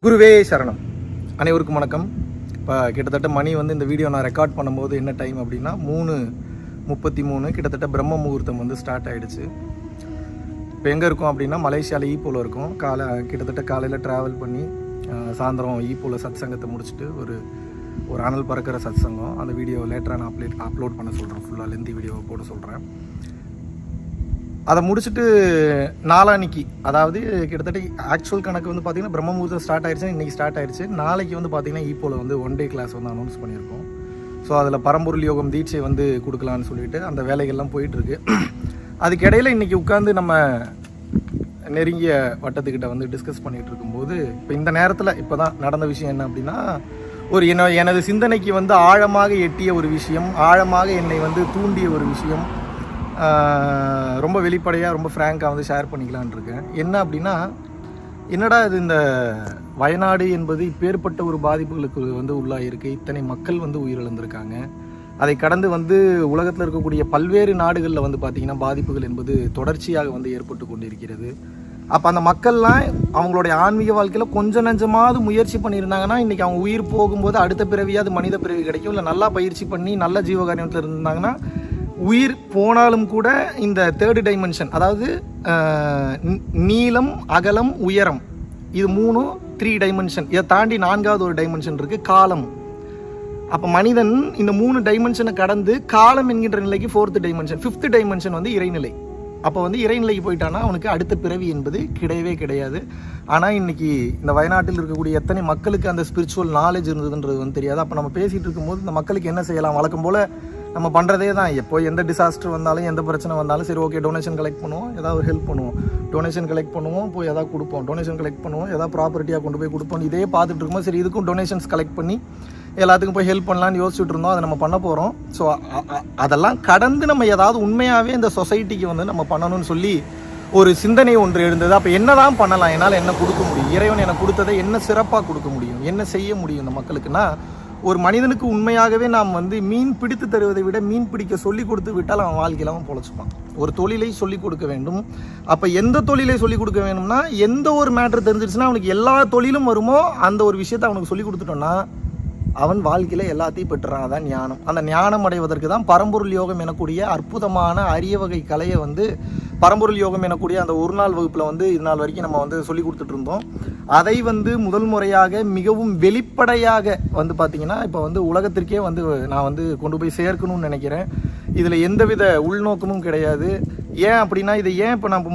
குருவே சரணம். அனைவருக்கும் வணக்கம். இப்போ கிட்டத்தட்ட மணி இந்த வீடியோ நான் ரெக்கார்ட் பண்ணும்போது என்ன டைம் அப்படின்னா 3:33. கிட்டத்தட்ட பிரம்ம முகூர்த்தம் ஸ்டார்ட் ஆகிடுச்சு. இப்போ எங்கே இருக்கோம் அப்படின்னா மலேசியாவில் ஈப்போவில் இருக்கோம். கிட்டத்தட்ட காலையில் ட்ராவல் பண்ணி சாயந்தரம் ஈப்போவில் சத் சங்கத்தை முடிச்சுட்டு ஒரு அனல் பறக்கிற சத் சங்கம். அந்த வீடியோ லேட்டராக நான் அப்லோட் பண்ண சொல்கிறேன். ஃபுல்லாக லெந்தி வீடியோவை போட சொல்கிறேன். அதை முடிச்சுட்டு நாளானிக்கு, அதாவது கிட்டத்தட்ட ஆக்சுவல் கணக்கு பார்த்திங்கன்னா பிரம்ம முகூர்த்தம் ஸ்டார்ட் ஆயிடுச்சு, இன்றைக்கி ஸ்டார்ட் ஆயிடுச்சு. நாளைக்கு பார்த்திங்கன்னா ஈப்போவில் 1 டே கிளாஸ் அனௌன்ஸ் பண்ணியிருக்கோம். ஸோ அதில் பரம்பொருள் யோகம் தீட்சை கொடுக்கலான்னு சொல்லிட்டு அந்த வேலைகள்லாம் போயிட்டுருக்கு. அதுக்கிடையில் இன்றைக்கி உட்காந்து நம்ம நெருங்கிய வட்டத்துக்கிட்ட டிஸ்கஸ் பண்ணிகிட்டு இருக்கும்போது இப்போ இந்த நேரத்தில் இப்போ தான் நடந்த விஷயம் என்ன அப்படின்னா, எனது சிந்தனைக்கு ஆழமாக எட்டிய ஒரு விஷயம், ஆழமாக என்னை தூண்டிய ஒரு விஷயம், ரொம்ப வெளிப்படையாக ரொம்ப ஃப்ராங்காக ஷேர் பண்ணிக்கலான் இருக்கேன். என்ன அப்படின்னா, என்னடா இது இந்த வயநாடு என்பது இப்பேற்பட்ட ஒரு பாதிப்புகளுக்கு உள்ளாயிருக்கு. இத்தனை மக்கள் உயிரிழந்திருக்காங்க. அதை கடந்து உலகத்தில் இருக்கக்கூடிய பல்வேறு நாடுகளில் பார்த்திங்கன்னா பாதிப்புகள் என்பது தொடர்ச்சியாக ஏற்பட்டு கொண்டிருக்கிறது. அப்போ அந்த மக்கள்லாம் அவங்களுடைய ஆன்மீக வாழ்க்கையில் கொஞ்சம் நஞ்சமாவது முயற்சி பண்ணியிருந்தாங்கன்னா இன்றைக்கி அவங்க உயிர் போகும்போது அடுத்த பிறவியாவது மனித பிறவி கிடைக்கும். இல்லை நல்லா பயிற்சி பண்ணி நல்ல ஜீவகாரியத்தில் இருந்தாங்கன்னா உயிர் போனாலும் கூட இந்த 3rd டைமென்ஷன், அதாவது நீளம், அகலம், உயரம், இது 3 டைமென்ஷன். இதை தாண்டி 4வது ஒரு டைமென்ஷன் இருக்குது, காலம். அப்போ மனிதன் இந்த 3 டைமென்ஷனை கடந்து காலம் என்கின்ற நிலைக்கு 4th டைமென்ஷன், 5th டைமென்ஷன் இறைநிலை. அப்போ இறைநிலைக்கு போயிட்டானா அவனுக்கு அடுத்த பிறவி என்பது கிடையவே கிடையாது. ஆனால் இன்றைக்கி இந்த வயநாட்டில் இருக்கக்கூடிய எத்தனை மக்களுக்கு அந்த ஸ்பிரிச்சுவல் நாலேஜ் இருந்ததுன்றது தெரியாது. அப்போ நம்ம பேசிகிட்டு இருக்கும்போது இந்த மக்களுக்கு என்ன செய்யலாம், வழக்கம் போல் நம்ம பண்ணுறதே தான். எப்போ எந்த டிசாஸ்டர் வந்தாலும் எந்த பிரச்சனை வந்தாலும் சரி, ஓகே டொனேஷன் கலெக்ட் பண்ணுவோம், ஏதாவது ஒரு ஹெல்ப் பண்ணுவோம், டொனேஷன் கலெக்ட் பண்ணுவோம், போய் எதாவது கொடுப்போம், டொனேஷன் கலெக்ட் பண்ணுவோம், ஏதாவது ப்ராப்பர்ட்டியாக கொண்டு போய் கொடுப்போம். இதே பார்த்துட்டு இருக்கும்போது சரி இதுக்கும் டொனேஷன்ஸ் கலெக்ட் பண்ணி எல்லாத்துக்கும் போய் ஹெல்ப் பண்ணலான்னு யோசிச்சுட்டு இருந்தோம். அதை நம்ம பண்ண போகிறோம். ஸோ அதெல்லாம் கடந்து நம்ம ஏதாவது உண்மையாகவே இந்த சொசைட்டிக்கு நம்ம பண்ணணும்னு சொல்லி ஒரு சிந்தனை ஒன்று எழுந்தது. அப்போ என்ன தான் பண்ணலாம், என்னால் என்ன கொடுக்க முடியும், இறைவன் எனக்கு கொடுத்ததை என்ன சிறப்பாக கொடுக்க முடியும், என்ன செய்ய முடியும் இந்த மக்களுக்குன்னா, ஒரு மனிதனுக்கு உண்மையாகவே நாம் மீன் பிடித்து தருவதை விட மீன் பிடிக்க சொல்லி கொடுத்து விட்டால் அவன் வாழ்க்கையில் அவன் பொழைச்சிப்பான். ஒரு தொழிலை சொல்லிக் கொடுக்க வேண்டும். அப்போ எந்த தொழிலை சொல்லிக் கொடுக்க வேணும்னா, எந்த ஒரு மேட்ரு தெரிஞ்சிருச்சுன்னா அவனுக்கு எல்லா தொழிலும் வருமோ அந்த ஒரு விஷயத்தை அவனுக்கு சொல்லி கொடுத்துட்டோன்னா அவன் வாழ்க்கையில் எல்லாத்தையும் பெற்றுறான். அதான் ஞானம். அந்த ஞானம் அடைவதற்கு தான் பரம்பொருள் யோகம் எனக்கூடிய அற்புதமான அரிய வகை கலையை பரம்பொருள் யோகம் எனக்கூடிய அந்த ஒரு நாள் வகுப்பில் இது நாள் வரைக்கும் நம்ம சொல்லி கொடுத்துட்டு இருந்தோம். அதை முதல் முறையாக மிகவும் வெளிப்படையாக பார்த்திங்கன்னா இப்போ உலகத்திற்கே நான் கொண்டு போய் சேர்க்கணும்னு நினைக்கிறேன். இதில் எந்தவித உள்நோக்கமும் கிடையாது. ஏன் அப்படின்னா, இதை ஏன் இப்போ நான்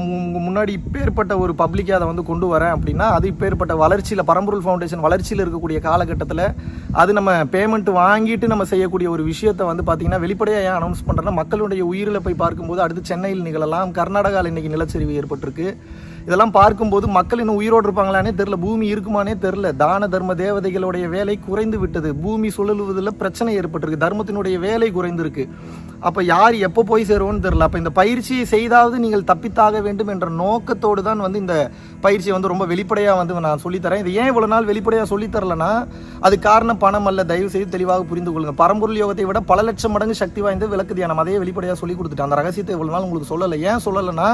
முன்னாடி இப்பேற்பட்ட ஒரு பப்ளிக்காக அதை கொண்டு வரேன் அப்படின்னா, அது இப்பேற்பட்ட வளர்ச்சியில் பரம்பொருள் ஃபவுண்டேஷன் வளர்ச்சியில் இருக்கக்கூடிய காலகட்டத்தில் அது நம்ம பேமெண்ட் வாங்கிட்டு நம்ம செய்யக்கூடிய ஒரு விஷயத்தை பார்த்திங்கன்னா வெளிப்படையாக ஏன் அனௌன்ஸ் பண்ணுறேன்னா, மக்களுடைய உயிரில் போய் பார்க்கும்போது அடுத்து சென்னையில் நிகழலாம், கர்நாடகாவில் இன்றைக்கி நிலச்சரிவு ஏற்பட்டிருக்கு. இதெல்லாம் பார்க்கும்போது மக்கள் இன்னும் உயிரோடு இருப்பாங்களானே தெரில, பூமி இருக்குமானே தெரில. தான தர்ம தேவதைகளுடைய வேலை குறைந்து விட்டது, பூமி சுழலுவதில் பிரச்சனை ஏற்பட்டிருக்கு, தர்மத்தினுடைய வேலை குறைந்திருக்கு. அப்போ யார் எப்போ போய் சேருவோன்னு தெரில. அப்போ இந்த பயிற்சியை செய்தாவது நீங்கள் தப்பித்தாக வேண்டும் என்ற நோக்கத்தோடு தான் இந்த பயிற்சியை ரொம்ப வெளிப்படையாக நான் சொல்லித்தரேன். இது ஏன் இவ்வளோ நாள் வெளிப்படையாக சொல்லித்தரலன்னா, அது காரணம் பணம் அல்ல. தயவு செய்து தெளிவாக புரிந்து கொள்ளுங்க. பரம்பொருள் யோகத்தை விட பல லட்சம் மடங்கு சக்தி வாய்ந்த விளக்கு தியானம், அதையே வெளிப்படையாக சொல்லி கொடுத்துட்டேன். அந்த ரகசியத்தை இவ்வளோ நாள் உங்களுக்கு சொல்லலை. ஏன் சொல்லலைன்னா,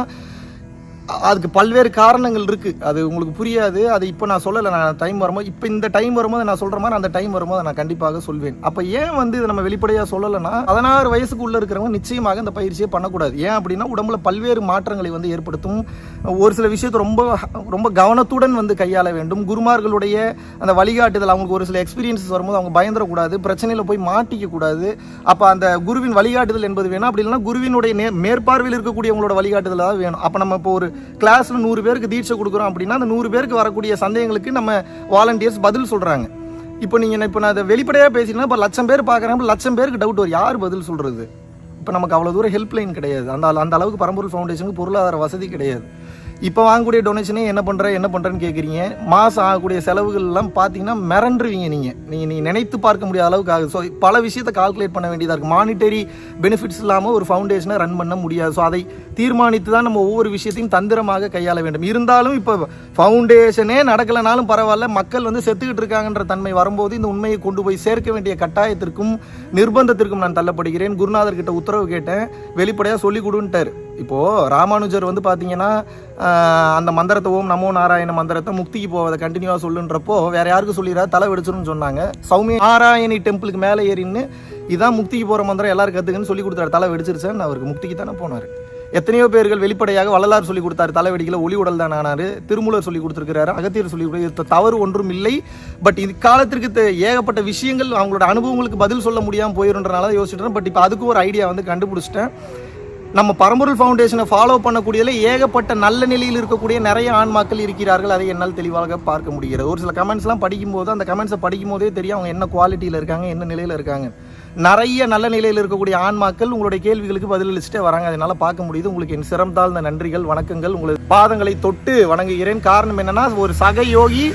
அதுக்கு பல்வேறு காரணங்கள் இருக்குது. அது உங்களுக்கு புரியாது. அது இப்போ நான் சொல்லலை. நான் டைம் வரும்போது, இப்போ இந்த டைம் வரும்போது நான் சொல்கிற மாதிரி அந்த டைம் வரும்போது நான் கண்டிப்பாக சொல்வேன். அப்போ ஏன் இதை நம்ம வெளிப்படையாக சொல்லலைன்னா, 16 வயசுக்கு உள்ளே இருக்கிறவங்க நிச்சயமாக இந்த பயிற்சியை பண்ணக்கூடாது. ஏன் அப்படின்னா, உடம்புல பல்வேறு மாற்றங்களை ஏற்படுத்தும். ஒரு சில விஷயத்தை ரொம்ப ரொம்ப கவனத்துடன் கையாள வேண்டும். குருமார்களுடைய அந்த வழிகாட்டுதல், அவங்களுக்கு ஒரு சில எக்ஸ்பீரியன்ஸஸ் வரும்போது அவங்க பயந்துடக்கூடாது, பிரச்சனையில் போய் மாட்டிக்கக்கூடாது. அப்போ அந்த குருவின் வழிகாட்டுதல் என்பது வேணும். அப்படி இல்லைன்னா குருவினுடைய மேற்பார்வையில் இருக்கக்கூடியவங்களோட வழிகாட்டுதல் தான் வேணும். அப்போ நம்ம இப்போ ஒரு கிளாஸ்ல 100 பேருக்கு தீட்சை கொடுக்குறோம் அப்படின்னா, அந்த 100 பேருக்கு வரக்கூடிய சந்தேகங்களுக்கு நம்ம வாலண்டியர்ஸ் பதில் சொல்றாங்க. இப்போ நான் அதை வெளிப்படையாக பேசினா, இப்போ 1,00,000 பேர் பார்க்குறேன், 1,00,000 பேருக்கு டவுட் வரும், யார் பதில் சொல்றது? இப்போ நமக்கு அவ்வளோ தூரம் ஹெல்ப்லைன் கிடையாது. அந்த அளவுக்கு பரம்பொருள் ஃபவுண்டேஷனுக்கு பொருளாதார வசதி கிடையாது. இப்போ வாங்கக்கூடிய டொனேஷனே என்ன பண்ணுறேன்னு கேட்குறீங்க. மாதம் ஆகக்கூடிய செலவுகள்லாம் பார்த்தீங்கன்னா மிரண்டுருவீங்க. நீங்கள் நினைத்து பார்க்க முடியாத அளவுக்கு ஆகுது. ஸோ பல விஷயத்தை கால்குலேட் பண்ண வேண்டியதாக இருக்குது. மானிட்டரி பெனிஃபிட்ஸ் இல்லாமல் ஒரு ஃபவுண்டேஷனை ரன் பண்ண முடியாது. ஸோ அதை தீர்மானித்து தான் நம்ம ஒவ்வொரு விஷயத்தையும் தந்திரமாக கையாள வேண்டும். இருந்தாலும் இப்போ ஃபவுண்டேஷனே நடக்கலைனாலும் பரவாயில்ல, மக்கள் செத்துக்கிட்டு இருக்காங்கன்ற தன்மை வரும்போது இந்த உண்மையை கொண்டு போய் சேர்க்க வேண்டிய கட்டாயத்திற்கும் நிர்பந்தத்திற்கும் நான் தள்ளப்படுகிறேன். குருநாதர்கிட்ட உத்தரவு கேட்டேன், வெளிப்படையாக சொல்லிக் கொடுன்ட்டார். இப்போது ராமானுஜர் வந்து பார்த்தீங்கன்னா அந்த மந்திரத்தை ஓம் நமோ நாராயண மந்திரத்தை முக்திக்கு போவதை கண்டினியூவாக சொல்லுன்றப்போ வேறு யாருக்கு சொல்லிடுறா தலை வெடிச்சிருன்னு சொன்னாங்க. சௌமிய நாராயணி டெம்பிளுக்கு மேலே ஏறின்னு இதான் முக்திக்கு போகிற மந்திரம் எல்லாரும் கற்றுக்குன்னு சொல்லி கொடுத்தாரு. தலை வெடிச்சிருச்சேன்னு அவருக்கு முக்திக்கு தானே போனார். எத்தனையோ பேர்கள் வெளிப்படையாக வள்ளலார் சொல்லி கொடுத்தாரு தலை வெடிக்கல, ஒளி உடல் தான் ஆனார். திருமூலர் சொல்லி கொடுத்துருக்கிறாரு, அகத்தியர் சொல்லி கொடுத்து தவறு ஒன்றும் இல்லை. பட் இது காலத்திற்கு ஏகப்பட்ட விஷயங்கள் அவங்களோட அனுபவங்களுக்கு பதில் சொல்ல முடியாமல் போயிருன்றனால யோசிச்சுட்டேன். பட் இப்போ அதுக்கு ஒரு ஐடியா வந்து கண்டுபிடிச்சிட்டேன். நம்ம பரம்பொருள் ஃபவுண்டேஷனை ஃபாலோ பண்ணக்கூடியதில் ஏகப்பட்ட நல்ல நிலையில் இருக்கக்கூடிய நிறைய ஆன்மாக்கள் இருக்கிறார்கள். அதை என்னால் தெளிவாக பார்க்க முடிகிறது. ஒரு சில கமெண்ட்ஸ்லாம் படிக்கும்போது அந்த கமெண்ட்ஸை படிக்கும் போதே தெரியும் அவங்க என்ன குவாலிட்டியில் இருக்காங்க, என்ன நிலையில் இருக்காங்க. நிறைய நல்ல நிலையில் இருக்கக்கூடிய ஆன்மாக்கள் உங்களுடைய கேள்விகளுக்கு பதிலளிச்சுட்டே வராங்க. அதனால் பார்க்க முடியுது. உங்களுக்கு என் சிரம் தாழ்ந்த நன்றிகள், வணக்கங்கள். உங்களது பாதங்களை தொட்டு வணங்குகிறேன். காரணம் என்னன்னா, ஒரு சக யோகி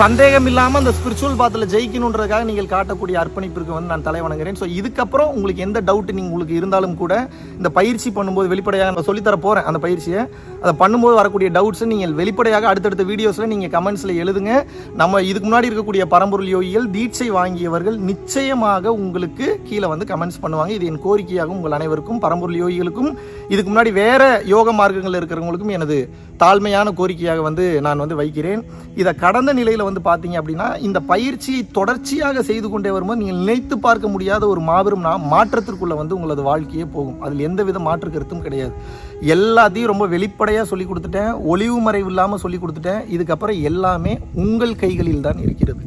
சந்தேகம் இல்லாமல் அந்த ஸ்பிரிச்சுவல் பாத்தில் ஜெயிக்கணுன்றதுக்காக நீங்கள் காட்டக்கூடிய அர்ப்பணிப்பிற்கு வந்து நான் தலை வணங்குறேன். ஸோ இதுக்கப்புறம் உங்களுக்கு எந்த டவுட் உங்களுக்கு இருந்தாலும் கூட இந்த பயிற்சி பண்ணும்போது வெளிப்படையாக நான் சொல்லித்தர போகிறேன். அந்த பயிற்சியை அதை பண்ணும்போது வரக்கூடிய டவுட்ஸை நீங்கள் வெளிப்படையாக அடுத்தடுத்த வீடியோஸில் நீங்கள் கமெண்ட்ஸில் எழுதுங்க. நம்ம இதுக்கு முன்னாடி இருக்கக்கூடிய பரம்பொருள் யோகிகள் தீட்சை வாங்கியவர்கள் நிச்சயமாக உங்களுக்கு கீழே வந்து கமெண்ட்ஸ் பண்ணுவாங்க. இது என் கோரிக்கையாகும் உங்கள் அனைவருக்கும், பரம்பொருள் யோகிகளுக்கும் இதுக்கு முன்னாடி வேற யோக மார்க்கங்கள் இருக்கிறவங்களுக்கும் எனது தாழ்மையான கோரிக்கையாக வந்து நான் வந்து வைக்கிறேன். இதை கடந்த நிலையில் வந்து பார்த்தீங்க அப்படின்னா இந்த பயிற்சியை தொடர்ச்சியாக செய்து கொண்டே வரும்போது நீங்கள் நினைத்து பார்க்க முடியாத ஒரு மாபெரும் மாற்றத்திற்குள்ள வந்து உங்களது வாழ்க்கையே போகும். அதில் எந்தவித மாற்று கருத்தும் கிடையாது. எல்லாத்தையும் ரொம்ப வெளிப்படையாக சொல்லி கொடுத்துட்டேன், ஒளிவு மறைவு இல்லாமல் சொல்லி கொடுத்துட்டேன். இதுக்கப்புறம் எல்லாமே உங்கள் கைகளில் தான் இருக்கிறது.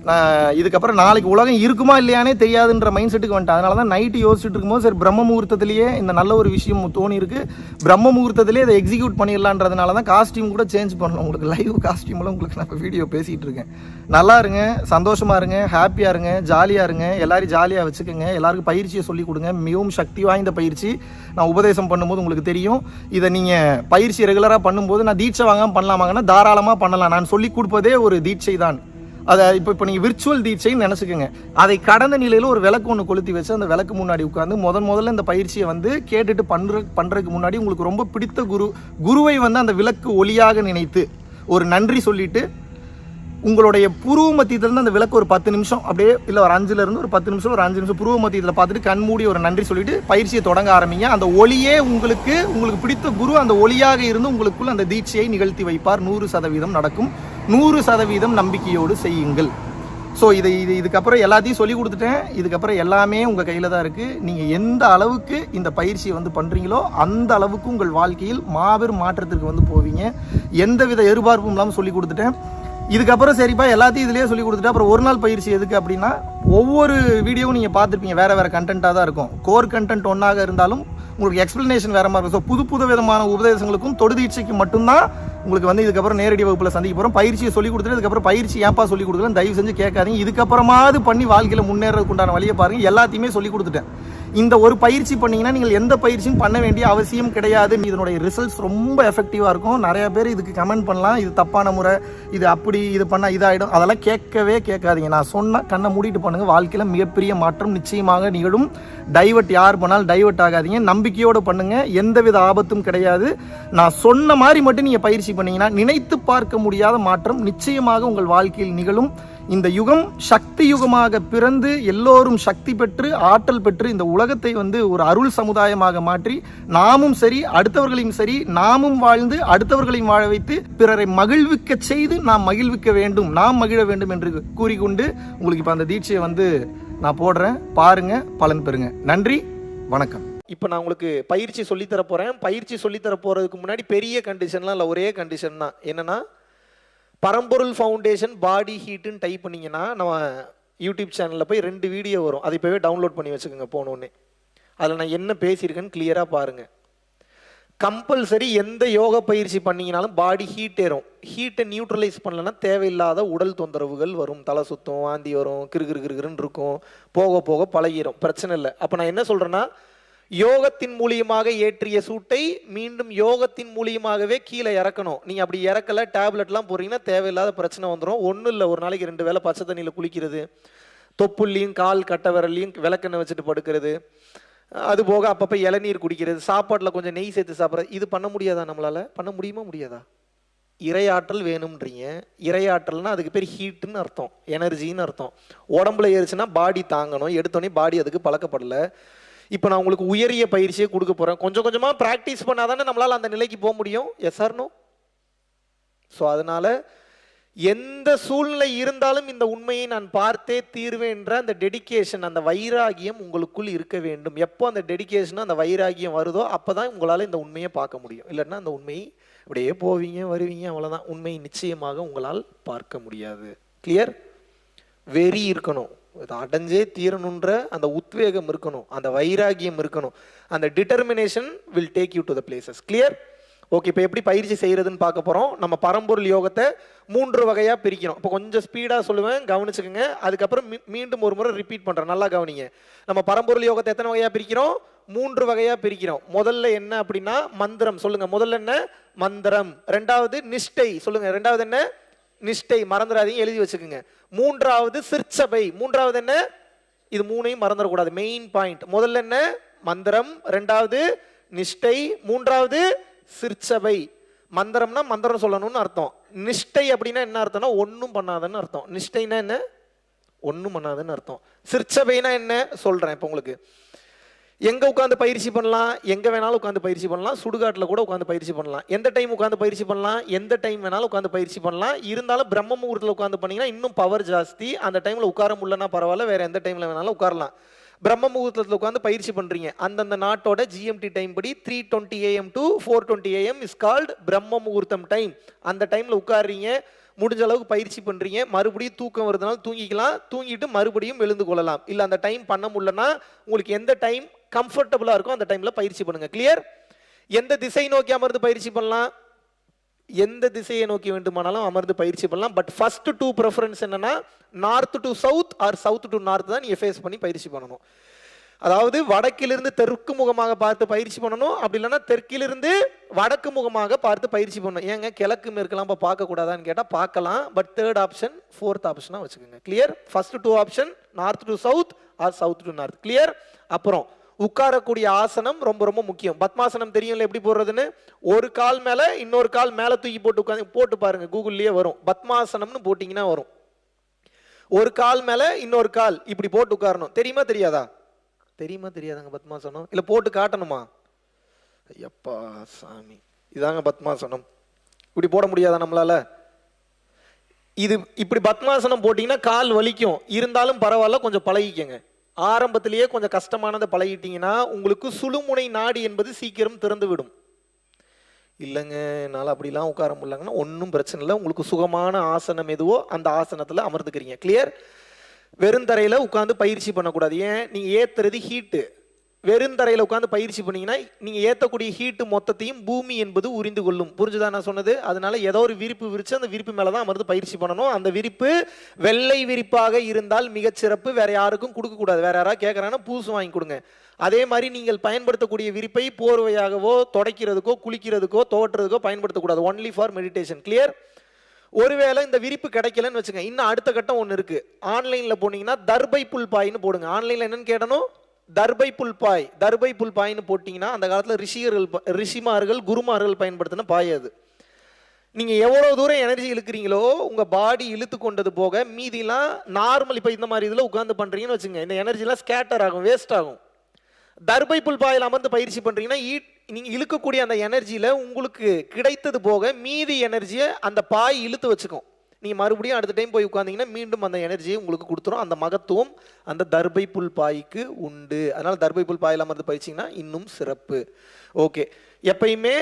நான் இதுக்கப்புறம் நாளைக்கு உலகம் இருக்குமா இல்லையானே தெரியாதுன்ற மைண்ட் செட்டுக்கு வந்துட்டேன். அதனால தான் நைட்டு யோசிச்சுட்டு இருக்கும்போது சரி பிரம்ம முகூர்த்தத்திலேயே இந்த நல்ல ஒரு விஷயம் தோணி இருக்கு, பிரம்ம முகூர்த்தத்திலேயே அதை எக்ஸிக்யூட் பண்ணிடலான்றதுனால தான் காஸ்டியூம் கூட சேஞ்ச் பண்ணணும். உங்களுக்கு லைவ் காஸ்டியூம்லாம் உங்களுக்கு நான் வீடியோ பேசிகிட்டு இருக்கேன். நல்லா இருங்க, சந்தோஷமாக இருங்க, ஹாப்பியாக இருங்க, ஜாலியாக இருங்க, எல்லாரும் ஜாலியாக வச்சுக்கோங்க. எல்லாருக்கும் பயிற்சியை சொல்லிக் கொடுங்க. மிகவும் சக்தி வாய்ந்த பயிற்சி. நான் உபதேசம் பண்ணும்போது உங்களுக்கு தெரியும். இதை நீங்கள் பயிற்சி ரெகுலராக பண்ணும்போது நான் தீட்சை வாங்காமல் பண்ணலாமாங்கன்னா தாராளமாக பண்ணலாம். நான் சொல்லிக் கொடுப்பதே ஒரு தீட்சை தான். அதை இப்போ நீங்கள் விர்ச்சுவல் தீட்சைன்னு நினச்சிக்கோங்க. அதை கடந்த நிலையில் ஒரு விளக்கு ஒன்று கொளுத்தி வச்சு அந்த விளக்கு முன்னாடி உட்காந்து முதல்ல இந்த பயிற்சியை வந்து கேட்டுட்டு பண்ணுறதுக்கு முன்னாடி உங்களுக்கு ரொம்ப பிடித்த குருவை வந்து அந்த விளக்கு ஒளியாக நினைத்து ஒரு நன்றி சொல்லிட்டு உங்களுடைய புருவ மத்தியத்திலேருந்து அந்த விளக்கு ஒரு 10 நிமிஷம் அப்படியே இல்லை ஒரு 5லேருந்து ஒரு 10 நிமிஷம் ஒரு 5 நிமிஷம் புருவ மத்தியத்தில் பார்த்துட்டு கண் மூடி ஒரு நன்றி சொல்லிட்டு பயிற்சியை தொடங்க ஆரம்பிங்க. அந்த ஒளியே உங்களுக்கு பிடித்த குரு அந்த ஒளியாக இருந்து உங்களுக்குள் அந்த தீட்சையை நிகழ்த்தி வைப்பார். 100% நடக்கும். 100% நம்பிக்கையோடு செய்யுங்கள். ஸோ இதுக்கப்புறம் எல்லாத்தையும் சொல்லி கொடுத்துட்டேன். இதுக்கப்புறம் எல்லாமே உங்கள் கையில் தான் இருக்குது. நீங்கள் எந்த அளவுக்கு இந்த பயிற்சியை வந்து பண்ணுறீங்களோ அந்த அளவுக்கு உங்கள் வாழ்க்கையில் மாபெரும் மாற்றத்திற்கு வந்து போவீங்க. எந்தவித எதிர்பார்ப்பும் இல்லாமல் சொல்லி கொடுத்துட்டேன். இதுக்கப்புறம் சரிப்பா எல்லாத்தையும் இதிலேயே சொல்லி கொடுத்துட்டு அப்புறம் ஒரு நாள் பயிற்சி எதுக்கு அப்படின்னா, ஒவ்வொரு வீடியோவும் நீங்கள் பார்த்துருப்பீங்க, வேறு கண்டென்ட்டாக தான் இருக்கும். கோர் கண்டென்ட் ஒன்றாக இருந்தாலும் உங்களுக்கு எக்ஸ்பிளனேஷன் வேறு மாதிரி இருக்கும். ஸோ புது விதமான உபதேசங்களுக்கும் தொடுதீட்சைக்கு மட்டும்தான் உங்களுக்கு வந்து இதுக்கப்புறம் நேரடி வகுப்பில் சந்திக்க போகிறோம். பயிற்சியை சொல்லிக் கொடுத்துட்டு இதுக்கப்புறம் பயிற்சி ஏன்ப்பா சொல்லிக் கொடுக்கலன்னு தயவு செஞ்சு கேட்காதீங்க. இதுக்கப்புறமாவது பண்ணி வாழ்க்கையில் முன்னேறதுக்கு உண்டான வழியை பாருங்கள். எல்லாத்தையுமே சொல்லிக் கொடுத்துட்டேன். இந்த ஒரு பயிற்சி பண்ணிங்கன்னா நீங்கள் எந்த பயிற்சியும் பண்ண வேண்டிய அவசியம் கிடையாது. இதனுடைய ரிசல்ட்ஸ் ரொம்ப எஃபெக்டிவாக இருக்கும். நிறையா பேர் இதுக்கு கமெண்ட் பண்ணலாம், இது தப்பான முறை, இது அப்படி, இது பண்ணால் இதாகிடும். அதெல்லாம் கேட்கவே கேட்காதீங்க. நான் சொன்னால் கண்ணை மூடிட்டு பண்ணுங்கள். வாழ்க்கையில் மிகப்பெரிய மாற்றம் நிச்சயமாக நிகழும். டைவர்ட் யார் பண்ணாலும் டைவர்ட் ஆகாதீங்க. நம்பிக்கையோடு பண்ணுங்கள். எந்தவித ஆபத்தும் கிடையாது. நான் சொன்ன மாதிரி மட்டும் நீங்கள் பயிற்சி பண்ணிங்கன்னா நினைத்து பார்க்க முடியாத மாற்றம் நிச்சயமாக உங்கள் வாழ்க்கையில் நிகழும். இந்த யுகம் சக்தி யுகமாக பிறந்து எல்லோரும் சக்தி பெற்று ஆற்றல் பெற்று இந்த உலகத்தை வந்து ஒரு அருள் சமுதாயமாக மாற்றி நாமும் சரி அடுத்தவர்களையும் சரி நாமும் வாழ்ந்து அடுத்தவர்களையும் வாழ வைத்து பிறரை மகிழ்விக்க செய்து நாம் மகிழ்விக்க வேண்டும், நாம் மகிழ வேண்டும் என்று கூறிக்கொண்டு உங்களுக்கு இப்போ அந்த தீட்சையை வந்து நான் போடுறேன். பாருங்க, பலன் பெறுங்க. நன்றி, வணக்கம். இப்போ நான் உங்களுக்கு பயிற்சி சொல்லித்தர போகிறேன். பயிற்சி சொல்லித்தர போகிறதுக்கு முன்னாடி பெரிய கண்டிஷன்லாம் இல்லை, ஒரே கண்டிஷன் தான். என்னென்னா, பரம்பொருள் ஃபவுண்டேஷன் பாடி ஹீட்டுன்னு டைப் பண்ணிங்கன்னா நம்ம யூடியூப் சேனலில் போய் 2 வீடியோ வரும். அதை இப்போவே டவுன்லோட் பண்ணி வச்சுக்கோங்க போனோடனே. அதில் நான் என்ன பேசியிருக்கேன்னு கிளியராக பாருங்கள். கம்பல்சரி எந்த யோக பயிற்சி பண்ணிங்கனாலும் பாடி ஹீட் ஏறும். ஹீட்டை நியூட்ரலைஸ் பண்ணலன்னா தேவையில்லாத உடல் தொந்தரவுகள் வரும். தலை சுத்தம், வாந்தி வரும், கிருகிருன்னு இருக்கும். போக போக பழகிடும், பிரச்சனை இல்லை. அப்போ நான் என்ன சொல்கிறேன்னா, யோகத்தின் மூலியமாக ஏற்றிய சூட்டை மீண்டும் யோகத்தின் மூலியமாகவே கீழே இறக்கணும். நீங்கள் அப்படி இறக்கலை, டேப்லெட்லாம் போடுறீங்கன்னா தேவையில்லாத பிரச்சனை வந்துடும். ஒன்றும் இல்லை, ஒரு நாளைக்கு 2 வேளை பச்சை தண்ணியில் குளிக்கிறது, தொப்புள்ளையும் கால் கட்டை விரல்லையும் விளக்கெண்ணெய் வச்சுட்டு படுக்கிறது, அது போக அப்பப்போ இளநீர் குடிக்கிறது, சாப்பாட்டில் கொஞ்சம் நெய் சேர்த்து சாப்பிட்றது, இது பண்ண முடியாதா? நம்மளால் பண்ண முடியுமா முடியாதா? இறையாற்றல் வேணும்ன்றீங்க. இறையாற்றல்னா அதுக்கு பேர் ஹீட்டுன்னு அர்த்தம், எனர்ஜின்னு அர்த்தம். உடம்புல ஏறிச்சுன்னா பாடி தாங்கணும். எடுத்தோடனே பாடி அதுக்கு பழக்கப்படலை. இப்போ நான் உங்களுக்கு உயரிய பயிற்சியை கொடுக்க போகிறேன். கொஞ்சம் கொஞ்சமாக ப்ராக்டிஸ் பண்ணால் தானே நம்மளால் அந்த நிலைக்கு போக முடியும். S R no? ஸோ அதனால் எந்த சூழ்நிலை இருந்தாலும் இந்த உண்மையை நான் பார்த்தே தீர்வேன்ற அந்த டெடிக்கேஷன், அந்த வைராகியம் உங்களுக்குள் இருக்க வேண்டும். எப்போ அந்த டெடிக்கேஷன், அந்த வைராகியம் வருதோ அப்போ தான் உங்களால் இந்த உண்மையை பார்க்க முடியும். இல்லைன்னா அந்த உண்மையை அப்படியே போவீங்க வருவீங்க, அவ்வளோதான். உண்மையை நிச்சயமாக உங்களால் பார்க்க முடியாது. கிளியர்? வெறி இருக்கணும், அடைஞ்சே தீரணுன்ற அந்த உத்வேகம் இருக்கணும், அந்த வைராகியம் இருக்கணும். அந்த determination will take you to the places. Clear? Okay, இப்போ எப்படி பயிற்சி செய்யறதுன்னு பார்க்க போகிறோம். நம்ம பரம்பொருள் யோகத்தை 3 வகையாக பிரிக்கிறோம். இப்போ கொஞ்சம் ஸ்பீடாக சொல்லுவேன், கவனிச்சுக்கோங்க. அதுக்கப்புறம் மீண்டும் ஒரு முறை ரிப்பீட் பண்ணுறேன், நல்லா கவனிங்க. நம்ம பரம்பொருள் யோகத்தை எத்தனை வகையாக பிரிக்கிறோம்? 3 வகையாக பிரிக்கிறோம். முதல்ல என்ன அப்படின்னா மந்திரம். சொல்லுங்க, முதல்ல என்ன? மந்திரம். ரெண்டாவது நிஷ்டை. சொல்லுங்க, ரெண்டாவது என்ன? நிஷ்டை. மறந்துடாதீங்க, எழுதி வச்சுக்கோங்க. மூன்றாவது சிற்சபை. மூன்றாவது என்ன? இது 3ஐயும் மறந்துடக்கூடாது, மெயின் பாயிண்ட். முதல்ல என்ன? மந்திரம். ரெண்டாவது நிஷ்டை. மூன்றாவது சிற்சபை. மந்திரம்னா மந்திரம் சொல்லணும்னு அர்த்தம். நிஷ்டை அப்படின்னா என்ன அர்த்தம்னா ஒன்றும் பண்ணாதன்னு அர்த்தம். நிஷ்டைனா என்ன? ஒன்றும் பண்ணாதன்னு அர்த்தம். சிற்சபைனா என்ன சொல்றேன் இப்போ உங்களுக்கு. எங்க உட்காந்து பயிற்சி பண்ணலாம்? எங்க வேணாலும் உட்காந்து பயிற்சி பண்ணலாம். சுடுகாட்டில் கூட உட்காந்து பயிற்சி பண்ணலாம். எந்த டைம் உட்காந்து பயிற்சி பண்ணலாம்? எந்த டைம் வேணாலும் உட்காந்து பயிற்சி பண்ணலாம். இருந்தாலும் பிரம்ம முகூர்த்தத்தில் உட்காந்து பண்ணீங்கன்னா இன்னும் பவர் ஜாஸ்தி. அந்த டைம்ல உட்கார முடியலன்னா பரவாயில்ல, வேற எந்த டைம்ல வேணாலும் உட்காரலாம். பிரம்ம முகூர்த்தத்தில் உட்காந்து பயிற்சி பண்றீங்க, அந்தந்த நாட்டோட GMT டைம் படி 3:20 AM to 4:20 AM is called பிரம்ம முகூர்த்தம் டைம். அந்த டைம்ல உட்காடுறீங்க, முடிஞ்ச அளவுக்கு பயிற்சி பண்றீங்க. மறுபடியும் தூக்கம் வருதுனால தூங்கிக்கலாம், தூங்கிட்டு மறுபடியும் எழுந்து கொள்ளலாம். இல்லை அந்த டைம் பண்ண முடியலன்னா உங்களுக்கு எந்த டைம் கம்ஃபர்டபுளா இருக்கும் அந்த டைம்ல பயிற்சி பண்ணுங்க. கிளியர்? எந்த திசை நோக்கி அமர்ந்து பயிற்சி பண்ணலாம்? எந்த திசையை நோக்கி வேண்டுமானாலும் அமர்ந்து பயிற்சி பண்ணலாம். பட் ஃபர்ஸ்ட் 2 ப்ரெஃபரன்ஸ் என்னன்னா north to south or south to north தான் நீங்க ஃபேஸ் பண்ணி பயிற்சி பண்ணணும். அதாவது வடக்கிலிருந்து தெற்கு முகமாக பார்த்து பயிற்சி பண்ணணும், அப்படி இல்லைன்னா தெற்கிலிருந்து வடக்கு முகமாக பார்த்து பயிற்சி பண்ணணும். ஏங்க கிழக்கு மேற்கெல்லாம் இப்போ பார்க்கக்கூடாதான்னு கேட்டால் பார்க்கலாம், பட் 3rd ஆப்ஷன் 4th ஆப்ஷனாக வச்சுக்கோங்க. Clear? First 2 option north to south or south to north. Clear? அப்புறம் உட்காரக்கூடிய ஆசனம் ரொம்ப ரொம்ப முக்கியம். பத்மாசனம் தெரியும்ல எப்படி போடுறதுன்னு? ஒரு கால் மேல இன்னொரு கால் மேல தூக்கி போட்டு உட்காந்து போட்டு பாருங்க, கூகுள்லயே வரும். பத்மாசனம்னு போட்டீங்கன்னா வரும். ஒரு கால் மேல இன்னொரு கால் இப்படி போட்டு உட்காரணும். தெரியுமா தெரியாதா? தெரியுமா தெரியாதாங்க பத்மாசனம்? இல்ல போட்டு காட்டணுமா? ஐயப்பா சாமி, இதாங்க பத்மாசனம். இப்படி போட முடியாதா நம்மளால? இது இப்படி பத்மாசனம் போட்டீங்கன்னா கால் வலிக்கும், இருந்தாலும் பரவாயில்ல, கொஞ்சம் பழகிக்கங்க. ஆரம்பத்திலேயே கொஞ்சம் கஷ்டமானதை பழகிட்டீங்கன்னா உங்களுக்கு சுழுமுனை நாடி என்பது சீக்கிரம் திறந்து விடும். இல்லைங்க என்னால் அப்படிலாம் உட்கார முடியலங்கன்னா ஒன்றும் பிரச்சனை இல்லை. உங்களுக்கு சுகமான ஆசனம் எதுவோ அந்த ஆசனத்தில் அமர்ந்துக்கிறீங்க. கிளியர்? வெறுந்தரையில் உட்காந்து பயிற்சி பண்ணக்கூடாது. ஏன்? நீங்கள் ஏற்றுறது ஹீட்டு. வெறுந்தரையில் உட்காந்து பயிற்சி பண்ணீங்கன்னா நீங்கள் ஏற்றக்கூடிய ஹீட்டு மொத்தத்தையும் பூமி என்பது உறிந்து கொள்ளும். புரிஞ்சுதான் நான் சொன்னது? அதனால ஏதோ ஒரு விரிப்பு விரிச்சு அந்த விரிப்பு மேலே தான் அமர்ந்து பயிற்சி பண்ணணும். அந்த விரிப்பு வெள்ளை விரிப்பாக இருந்தால் மிகச்சிறப்பு. வேற யாருக்கும் கொடுக்கக்கூடாது. வேற யாராவது கேட்குறாங்கன்னா பூசு வாங்கி கொடுங்க. அதே மாதிரி நீங்கள் பயன்படுத்தக்கூடிய விரிப்பை போர்வையாகவோ துடைக்கிறதுக்கோ குளிக்கிறதுக்கோ தோட்டுறதுக்கோ பயன்படுத்தக்கூடாது. Only for meditation. கிளியர்? ஒருவேளை இந்த விரிப்பு கிடைக்கலன்னு வச்சுங்க, இன்னும் அடுத்த கட்டம் ஒன்று இருக்கு. ஆன்லைனில் போனீங்கன்னா தர்பை புல் பாயின்னு போடுங்க. ஆன்லைனில் என்னன்னு கேட்டணும்? தர்பை புல்பாய். தர்பை புல்பாய்னு போட்டிங்கன்னா அந்த காலத்தில் ரிஷிமார்கள் குருமார்கள் பயன்படுத்தின பாய் அது. நீங்கள் எவ்வளோ தூரம் எனர்ஜி இழுக்கிறீங்களோ உங்கள் பாடி இழுத்து கொண்டது போக மீதிலாம் நார்மல். இப்போ இந்த மாதிரி இதில் உட்காந்து பண்ணுறீங்கன்னு வச்சுங்க, இந்த எனர்ஜிலாம் ஸ்கேட்டர் ஆகும், வேஸ்ட் ஆகும். தர்பை புல்பாயில் அமர்ந்து பயிற்சி பண்ணுறீங்கன்னா நீங்கள் இழுக்கக்கூடிய அந்த எனர்ஜியில் உங்களுக்கு கிடைத்தது போக மீதி எனர்ஜியை அந்த பாய் இழுத்து வச்சுக்கும். நீங்கள் மறுபடியும் அடுத்த டைம் போய் உட்காந்தீங்கன்னா மீண்டும் அந்த எனர்ஜியை உங்களுக்கு கொடுத்துரும். அந்த மகத்துவம் அந்த தர்பை புல் பாய்க்கு உண்டு. அதனால் தர்பை புல் பாயில் அமர்ந்து பயிற்சிங்கன்னா இன்னும் சிறப்பு. ஓகே, எப்பயுமே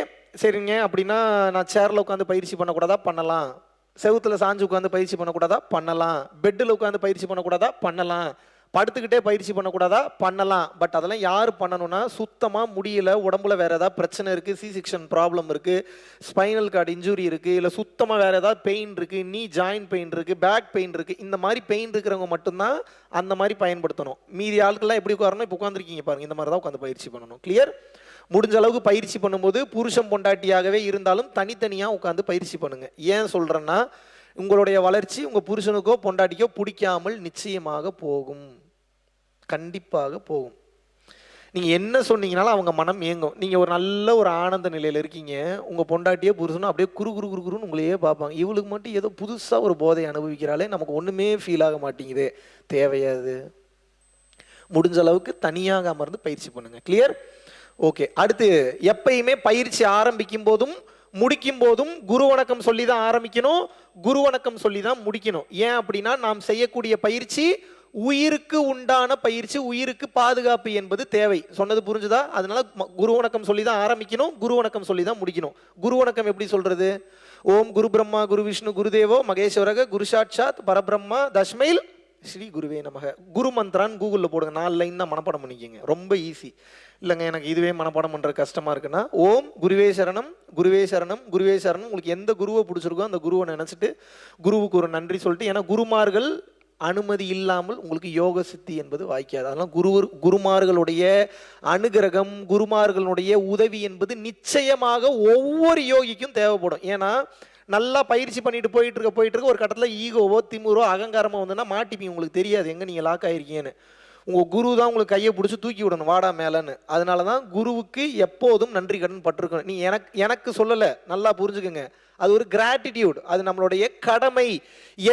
சரிங்க அப்படின்னா நான் சேரில் உட்காந்து பயிற்சி பண்ணக்கூடாதா? பண்ணலாம். செவுத்தில் சாஞ்சு உட்காந்து பயிற்சி பண்ணக்கூடாதா? பண்ணலாம். பெட்டில் உட்காந்து பயிற்சி பண்ணக்கூடாதா? பண்ணலாம். படுத்துக்கிட்டே பயிற்சி பண்ணக்கூடாதா? பண்ணலாம். பட் அதெல்லாம் யார் பண்ணணும்னா சுத்தமாக முடியல, உடம்புல வேறு ஏதாவது பிரச்சனை இருக்குது, C-செக்ஷன் ப்ராப்ளம் இருக்குது, ஸ்பைனல் கார்டு இன்ஜுரி இருக்குது, இல்லை சுத்தமாக வேறு ஏதாவது பெயின் இருக்குது, நீ ஜாயின்ட் பெயின் இருக்குது, பேக் பெயின் இருக்குது, இந்த மாதிரி பெயின் இருக்கிறவங்க மட்டும்தான் அந்த மாதிரி பயன்படுத்தணும். மீதி ஆட்கள்லாம் எப்படி உட்காரணும்? இப்போ உட்காந்துருக்கீங்க பாருங்கள், இந்த மாதிரி தான் உட்காந்து பயிற்சி பண்ணணும். கிளியர்? முடிஞ்ச அளவுக்கு பயிற்சி பண்ணும்போது புருஷன் பொண்டாட்டியாகவே இருந்தாலும் தனித்தனியாக உட்காந்து பயிற்சி பண்ணுங்க. ஏன் சொல்கிறேன்னா உங்களுடைய வளர்ச்சி உங்கள் புருஷனுக்கோ பொண்டாட்டிக்கோ பிடிக்காமல் நிச்சயமாக போகும், கண்டிப்பாக போகும். நீங்கள் என்ன சொன்னீங்கனாலும் அவங்க மனம் ஏங்கும். நீங்கள் ஒரு நல்ல ஒரு ஆனந்த நிலையில் இருக்கீங்க, உங்கள் பொண்டாட்டியே புருஷனும் அப்படியே குறு குறு குறு குருன்னு உங்களையே பார்ப்பாங்க. இவளுக்கு மட்டும் ஏதோ புதுசாக ஒரு போதை அனுபவிக்கிறாளே, நமக்கு ஒன்றுமே ஃபீல் ஆக மாட்டேங்குது. தேவையாது. முடிஞ்ச அளவுக்கு தனியாக அமர்ந்து பயிற்சி பண்ணுங்க. கிளியர்? ஓகே. அடுத்து எப்பயுமே பயிற்சி ஆரம்பிக்கும் போதும் முடிக்கும் போதும் குரு வணக்கம் சொல்லி தான் ஆரம்பிக்கணும், குரு வணக்கம் சொல்லி தான் முடிக்கணும். ஏன் அப்படின்னா நாம் செய்யக்கூடிய பயிற்சி உயிருக்கு உண்டான பயிற்சி, உயிருக்கு பாதுகாப்பு என்பது தேவை. சொன்னது புரிஞ்சுதா? அதனால குரு வணக்கம் சொல்லி தான் ஆரம்பிக்கணும், குரு வணக்கம் சொல்லி தான் முடிக்கணும். குரு வணக்கம் எப்படி சொல்றது? ஓம் குரு பிரம்மா குரு விஷ்ணு குருதேவோ மகேஸ்வரக குரு சாட்சாத் பரபிரம்மா தஸ்மைல் ஸ்ரீ குருவே நமக. குரு மந்த்ரான்னு கூகுளில் போடுங்க, 4 லைன் தான் மனப்பாடம் பண்ணிக்கோங்க, ரொம்ப ஈஸி. இல்லைங்க எனக்கு இதுவே மனப்பாடம் பண்ணுற கஷ்டமாக இருக்குன்னா, ஓம் குருவே சரணம் குருவே சரணம் குருவே சரணம். உங்களுக்கு எந்த குருவை பிடிச்சிருக்கோ அந்த குருவை நினச்சிட்டு குருவுக்கு ஒரு நன்றி சொல்லிட்டு, ஏன்னா குருமார்கள் அனுமதி இல்லாமல் உங்களுக்கு யோக சித்தி என்பது வாய்க்காது. அதனால் குருமார்களுடைய அனுகிரகம், குருமார்களுடைய உதவி என்பது நிச்சயமாக ஒவ்வொரு யோகிக்கும் தேவைப்படும். ஏன்னா நல்லா பயிற்சி பண்ணிட்டு போயிட்டு இருக்க ஒரு கட்டத்தில் ஈகோவோ திமுறோ அகங்காரமோ வந்துன்னா மாட்டிப்பீங்க. உங்களுக்கு தெரியாது எங்கே நீங்கள் லாக் ஆகிருக்கீங்கன்னு. உங்கள் குரு தான் உங்களுக்கு கையை பிடிச்சி தூக்கி விடணும், வாடா மேலேன்னு. அதனால தான் குருவுக்கு எப்போதும் நன்றி கடன் பட்டிருக்கணும். நீ எனக்கு சொல்லலை, நல்லா புரிஞ்சுக்குங்க. அது ஒரு கிராட்டிடியூட், அது நம்மளுடைய கடமை.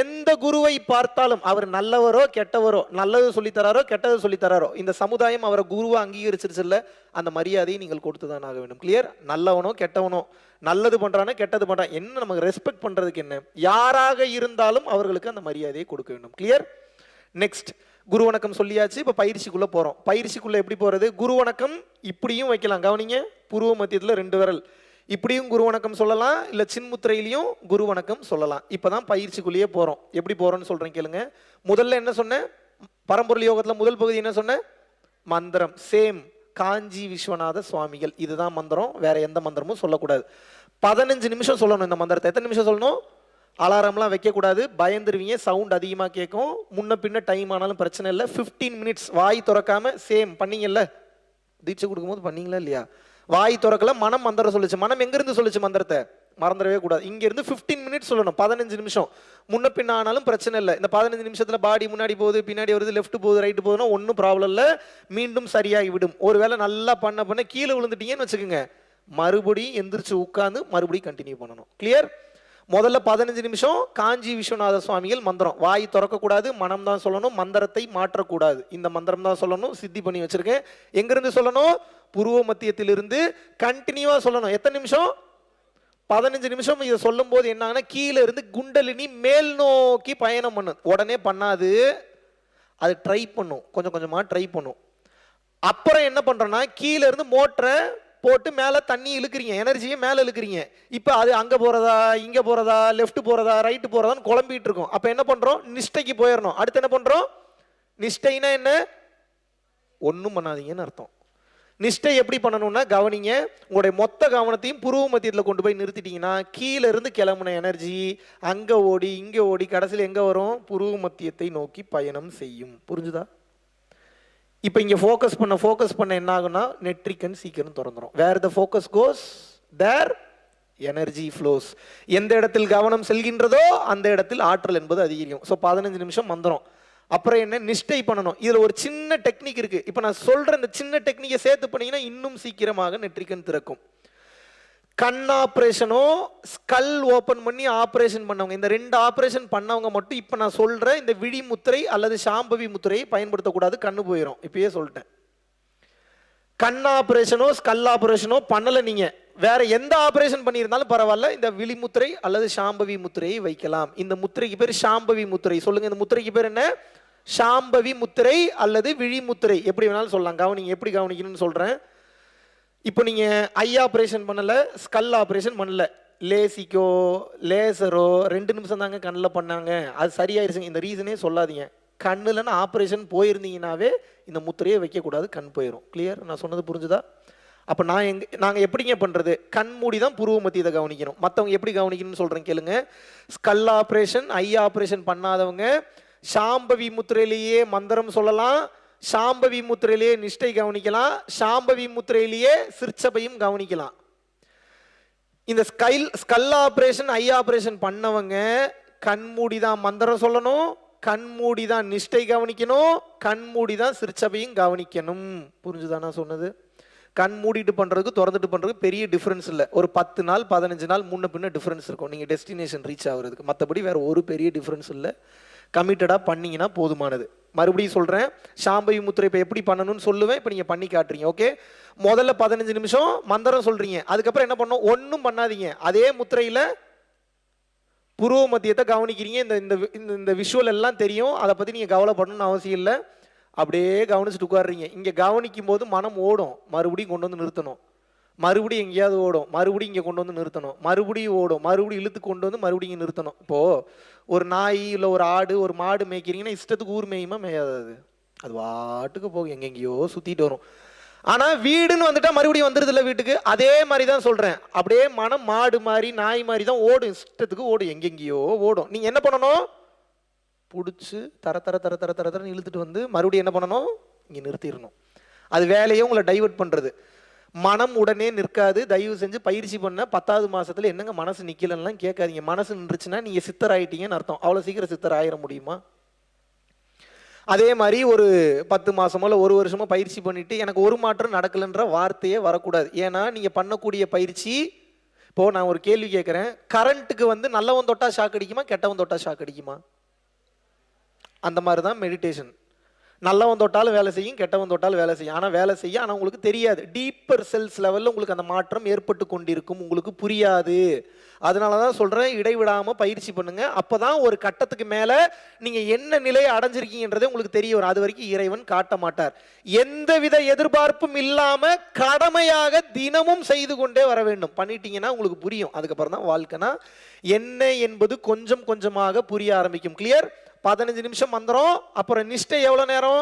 எந்த குருவை பார்த்தாலும் அவர் நல்லவரோ கெட்டவரோ, நல்லது சொல்லித்தராரோ கெட்டது சொல்லித்தராரோ, இந்த சமுதாயம் அவரை குருவை அங்கீகரிச்சிருச்சு இல்லை, அந்த மரியாதையை நீங்கள் கொடுத்து தான் ஆக வேண்டும். கிளியர்? நல்லவனோ கெட்டவனோ, நல்லது பண்றானோ கெட்டது பண்றான், என்ன நமக்கு ரெஸ்பெக்ட் பண்றதுக்கு என்ன, யாராக இருந்தாலும் அவர்களுக்கு அந்த மரியாதையை கொடுக்க வேண்டும். கிளியர்? நெக்ஸ்ட் குரு வணக்கம் சொல்லியாச்சு. இப்போ பயிற்சிக்குள்ள போறோம். பயிற்சிக்குள்ள எப்படி போறது? குரு வணக்கம் இப்படியும் வைக்கலாம், கவனிங்க. புருவ மத்தியத்தில் 2 விரல் இப்படியும் குரு வணக்கம் சொல்லலாம், இல்லை சின்முத்திரையிலையும் குரு வணக்கம் சொல்லலாம். இப்போதான் பயிற்சிக்குள்ளேயே போறோம். எப்படி போறோம்னு சொல்றேன் கேளுங்க. முதல்ல என்ன சொன்னேன்? பரம்பொருள் யோகத்தில் முதல் பகுதி என்ன சொன்னேன்? மந்திரம். சேம் காஞ்சி விஸ்வநாத சுவாமிகள், இதுதான் மந்திரம், வேற எந்த மந்திரமும் சொல்லக்கூடாது. 15 நிமிஷம் சொல்லணும் இந்த மந்திரத்தை. எத்தனை நிமிஷம் சொல்லணும்? அலாரம்லாம் வைக்கக்கூடாது, பயந்துருவீங்க, சவுண்ட் அதிகமாக கேட்கும். முன்ன பின்ன டைம் ஆனாலும் பிரச்சனை இல்லை. 15 மினிட்ஸ் வாய் திறக்காம. சேம் பண்ணீங்கல்ல, தீட்சை கொடுக்கும்போது பண்ணீங்களா இல்லையா? வாய் திறக்கல, மனம் மந்திரம் சொல்லுச்சு. மனம் எங்கிருந்து சொல்லுச்சு மந்திரத்தை? மறந்துடவே கூடாது. இங்கிருந்து 15 மினிட்ஸ் சொல்லணும், 15 நிமிஷம். முன்ன பின்ன ஆனாலும் பிரச்சனை இல்லை. இந்த 15 நிமிஷத்தில் பாடி முன்னாடி போகுது, பின்னாடி வருது, லெஃப்ட் போகுது, ரைட்டு போகுதுன்னா ஒன்றும் ப்ராப்ளம் இல்லை, மீண்டும் சரியாகி விடும். ஒருவேளை நல்லா பண்ண கீழே விழுந்துட்டீங்கன்னு வச்சுக்கோங்க, மறுபடியும் எந்திரிச்சு உட்காந்து மறுபடியும் கண்டினியூ பண்ணணும். கிளியர்? முதல்ல 15 நிமிஷம் காஞ்சி விஸ்வநாத சுவாமிகள் மந்திரம். வாய் திறக்கக்கூடாது, மனம் தான் சொல்லணும், மந்திரத்தை மாற்றக்கூடாது. இந்த மந்திரம் தான் சொல்லணும், சித்தி பண்ணி வச்சிருக்கேன். எங்கிருந்து சொல்லணும்? புருவ மத்தியத்திலிருந்து கண்டினியூவா சொல்லணும். எத்தனை நிமிஷம்? 15 நிமிஷம். இதை சொல்லும் போது என்ன, கீழே இருந்து குண்டலினி மேல் நோக்கி பயணம் பண்ணும். உடனே பண்ணாது, அது ட்ரை பண்ணும், கொஞ்சம் கொஞ்சமா ட்ரை பண்ணும். அப்புறம் என்ன பண்றோம்னா, கீழே இருந்து மோட்டரை போட்டு மேலே தண்ணி இழுக்கிறீங்க, எனர்ஜியை மேலே இழுக்கிறீங்க. இப்போ அது அங்கே போகிறதா, இங்கே போகிறதா, லெஃப்ட் போகிறதா, ரைட்டு போகிறதான்னு குழம்பிட்டு இருக்கோம். அப்போ என்ன பண்ணுறோம்? நிஷ்டைக்கு போயிடணும். அடுத்து என்ன பண்ணுறோம்? நிஷ்டைனா என்ன? ஒன்றும் பண்ணாதீங்கன்னு அர்த்தம். நிஷ்டை எப்படி பண்ணணும்னா, கவனிங்க, உங்களுடைய மொத்த கவனத்தையும் புருவ மத்தியத்தில் கொண்டு போய் நிறுத்திட்டீங்கன்னா, கீழே இருந்து கிளம்புன எனர்ஜி அங்கே ஓடி இங்கே ஓடி கடைசியில் எங்கே வரும்? புருவ மத்தியத்தை நோக்கி பயணம் செய்யும். புரிஞ்சுதா? இப்போ இங்கே ஃபோக்கஸ் பண்ண என்ன ஆகுனா, நெட்ரிக்கன் சீக்கிரம் திறந்துடும். Where the focus goes there energy flows. எந்த இடத்தில் கவனம் செல்கின்றதோ அந்த இடத்தில் ஆற்றல் என்பது அதிகரிக்கும். ஸோ 15 நிமிஷம் மந்திரம். அப்புறம் என்ன? நிஷ்டை பண்ணணும். இதில் ஒரு சின்ன டெக்னிக் இருக்கு. இப்போ நான் சொல்ற இந்த சின்ன டெக்னிக்கை சேர்த்து பண்ணீங்கன்னா இன்னும் சீக்கிரமாக நெட்ரிக்கன் திறக்கும். கண் ஆப்ரேஷனோ ஸ்கல் ஓப்பன் பண்ணி ஆப்ரேஷன் பண்ணவங்க, இந்த 2 ஆப்ரேஷன் பண்ணவங்க மட்டும் இப்போ நான் சொல்ற இந்த விழி முத்திரை அல்லது சாம்பவி முத்திரையை பயன்படுத்தக்கூடாது, கண்ணு போயிடும். இப்பயே சொல்லிட்டேன். கண் ஆப்ரேஷனோ ஸ்கல் ஆப்ரேஷனோ பண்ணலை, நீங்க வேற எந்த ஆப்ரேஷன் பண்ணியிருந்தாலும் பரவாயில்ல, இந்த விழி முத்திரை அல்லது சாம்பவி முத்திரையை வைக்கலாம். இந்த முத்திரைக்கு பேர் சாம்பவி முத்திரை. சொல்லுங்க, இந்த முத்திரைக்கு பேர் என்ன? சாம்பவி முத்திரை அல்லது விழி முத்திரை, எப்படி வேணாலும் சொல்லலாம். கவனிங்க, எப்படி கவனிக்கணும்னு சொல்றேன். இப்போ நீங்க ஐ ஆப்ரேஷன் பண்ணல, ஸ்கல் ஆப்ரேஷன் பண்ணல, லேசிக்கோ லேசரோ 2 நிமிஷம் தாங்க கண்ணில் பண்ணாங்க, அது சரியாயிருச்சுங்க, இந்த ரீசனே சொல்லாதீங்க. கண்ணுலன்னு ஆப்ரேஷன் போயிருந்தீங்கன்னாவே இந்த முத்திரையை வைக்கக்கூடாது, கண் போயிடும். கிளியர்? நான் சொன்னது புரிஞ்சுதா? அப்போ நாங்கள் எப்படிங்க பண்ணுறது? கண் மூடி தான் புருவ மத்தியத்தை கவனிக்கணும். மற்றவங்க எப்படி கவனிக்கணும்னு சொல்கிறேன் கேளுங்க. ஸ்கல் ஆப்ரேஷன் ஐ ஆப்ரேஷன் பண்ணாதவங்க சாம்பவி முத்திரையிலேயே மந்திரம் சொல்லலாம், சாம்பவி முத்திரையிலேயே நிஷ்டை கவனிக்கலாம், சாம்பவி முத்திரையிலேயே சிற்சபையும் கவனிக்கலாம். இந்த ஸ்கல் ஆப்ரேஷன் ஐ ஆப்ரேஷன் பண்ணவங்க கண்மூடி தான் மந்திரம் சொல்லணும், கண்மூடி தான் நிஷ்டை கவனிக்கணும், கண்மூடி தான் சிற்சபையும் கவனிக்கணும். புரிஞ்சுதான் நான் சொன்னது? கண் மூடிட்டு பண்ணுறதுக்கு திறந்துட்டு பண்ணுறதுக்கு பெரிய டிஃப்ரென்ஸ் இல்லை. ஒரு 10 நாள் 15 நாள் முன்ன பின்ன டிஃப்ரென்ஸ் இருக்கும் நீங்கள் டெஸ்டினேஷன் ரீச் ஆகுறதுக்கு. மற்றபடி வேறு ஒரு பெரிய டிஃப்ரென்ஸ் இல்லை. கமிட்டடாக பண்ணிங்கன்னா போதுமானது. மறுபடியும் சொல்கிறேன், சாம்பவி முத்திரை இப்போ எப்படி பண்ணணும்னு சொல்லுவேன், இப்போ நீங்கள் பண்ணி காட்டுறீங்க. ஓகே, முதல்ல 15 நிமிஷம் மந்திரம் சொல்கிறீங்க, அதுக்கப்புறம் என்ன பண்ணணும், ஒன்றும் பண்ணாதீங்க. அதே முத்திரையில் புருவ மத்தியத்தை கவனிக்கிறீங்க. இந்த இந்த இந்த விஷுவல் எல்லாம் தெரியும், அதை பற்றி நீங்கள் கவலைப்படணும்னு அவசியம் இல்லை. அப்படியே கவனிச்சுட்டு உட்காடுறீங்க. இங்கே கவனிக்கும் போது மனம் ஓடும், மறுபடியும் கொண்டு வந்து நிறுத்தணும். மறுபடியும் எங்கேயாவது ஓடும், மறுபடியும் இங்கே கொண்டு வந்து நிறுத்தணும். மறுபடியும் ஓடும், மறுபடியும் இழுத்து கொண்டு வந்து மறுபடியும் இங்கே நிறுத்தணும். இப்போது ஒரு நாய் இல்லை ஒரு ஆடு ஒரு மாடு மேய்க்கிறீங்கன்னா இஷ்டத்துக்கு ஊர் மேயுமா மேயாது, அது வாட்டுக்கு போகும், எங்கெங்கேயோ சுற்றிட்டு வரும். ஆனால் வீடுன்னு வந்துட்டா மறுபடியும் வந்துடுது இல்லை வீட்டுக்கு. அதே மாதிரி தான் சொல்கிறேன், அப்படியே மனம் மாடு மாதிரி நாய் மாதிரி தான் ஓடும், இஷ்டத்துக்கு ஓடும், எங்கெங்கேயோ ஓடும். நீங்கள் என்ன பண்ணணும், பிடிச்சி தர தர தர தர தர தரன்னு இழுத்துட்டு வந்து மறுபடியும் என்ன பண்ணணும், இங்கே நிறுத்திடணும். அது வேலையே உங்களை டைவர்ட் பண்ணுறது. மனம் உடனே நிற்காது. தயவு செஞ்சு பயிற்சி பண்ண 10வது மாசத்துல என்னங்க மனசு நிக்கலன்னா கேட்காதீங்க. மனசு நின்றுச்சுன்னா நீங்க சித்தர் ஆயிட்டீங்கன்னு அர்த்தம். அவ்வளவு சீக்கிரம் சித்தர் ஆயிட முடியுமா? அதே மாதிரி ஒரு 10 மாசமோ இல்லை 1 வருஷமோ பயிற்சி பண்ணிட்டு எனக்கு ஒரு மாற்றம் நடக்கலன்ற வார்த்தையே வரக்கூடாது. ஏன்னா நீங்க பண்ணக்கூடிய பயிற்சி, இப்போ நான் ஒரு கேள்வி கேட்குறேன், கரண்ட்டுக்கு வந்து நல்லவன் தொட்டா ஷாக் அடிக்குமா கெட்டவன் தொட்டா ஷாக் அடிக்குமா? அந்த மாதிரி தான் மெடிடேஷன். நல்லவன் தொட்டாலும் வேலை செய்யும், கெட்டவன் தொட்டாலும் வேலை செய்யும். ஆனால் வேலை செய்ய, ஆனால் உங்களுக்கு தெரியாது. டீப்பர் செல்ஸ் லெவலில் உங்களுக்கு அந்த மாற்றம் ஏற்பட்டு கொண்டிருக்கும், உங்களுக்கு புரியாது. அதனால தான் சொல்கிறேன், இடைவிடாமல் பயிற்சி பண்ணுங்க. அப்போ தான் ஒரு கட்டத்துக்கு மேலே நீங்கள் என்ன நிலையை அடைஞ்சிருக்கீங்கன்றதே உங்களுக்கு தெரிய வரும். அது வரைக்கும் இறைவன் காட்ட மாட்டார். எந்தவித எதிர்பார்ப்பும் இல்லாமல் கடமையாக தினமும் செய்து கொண்டே வர வேண்டும். பண்ணிட்டீங்கன்னா உங்களுக்கு புரியும். அதுக்கப்புறம் தான் வாழ்க்கைனா என்ன என்பது கொஞ்சம் கொஞ்சமாக புரிய ஆரம்பிக்கும். கிளியர்? 15 நிமிஷம் மந்திரம், அப்புறம் நிஷ்டை எவ்வளோ நேரம்,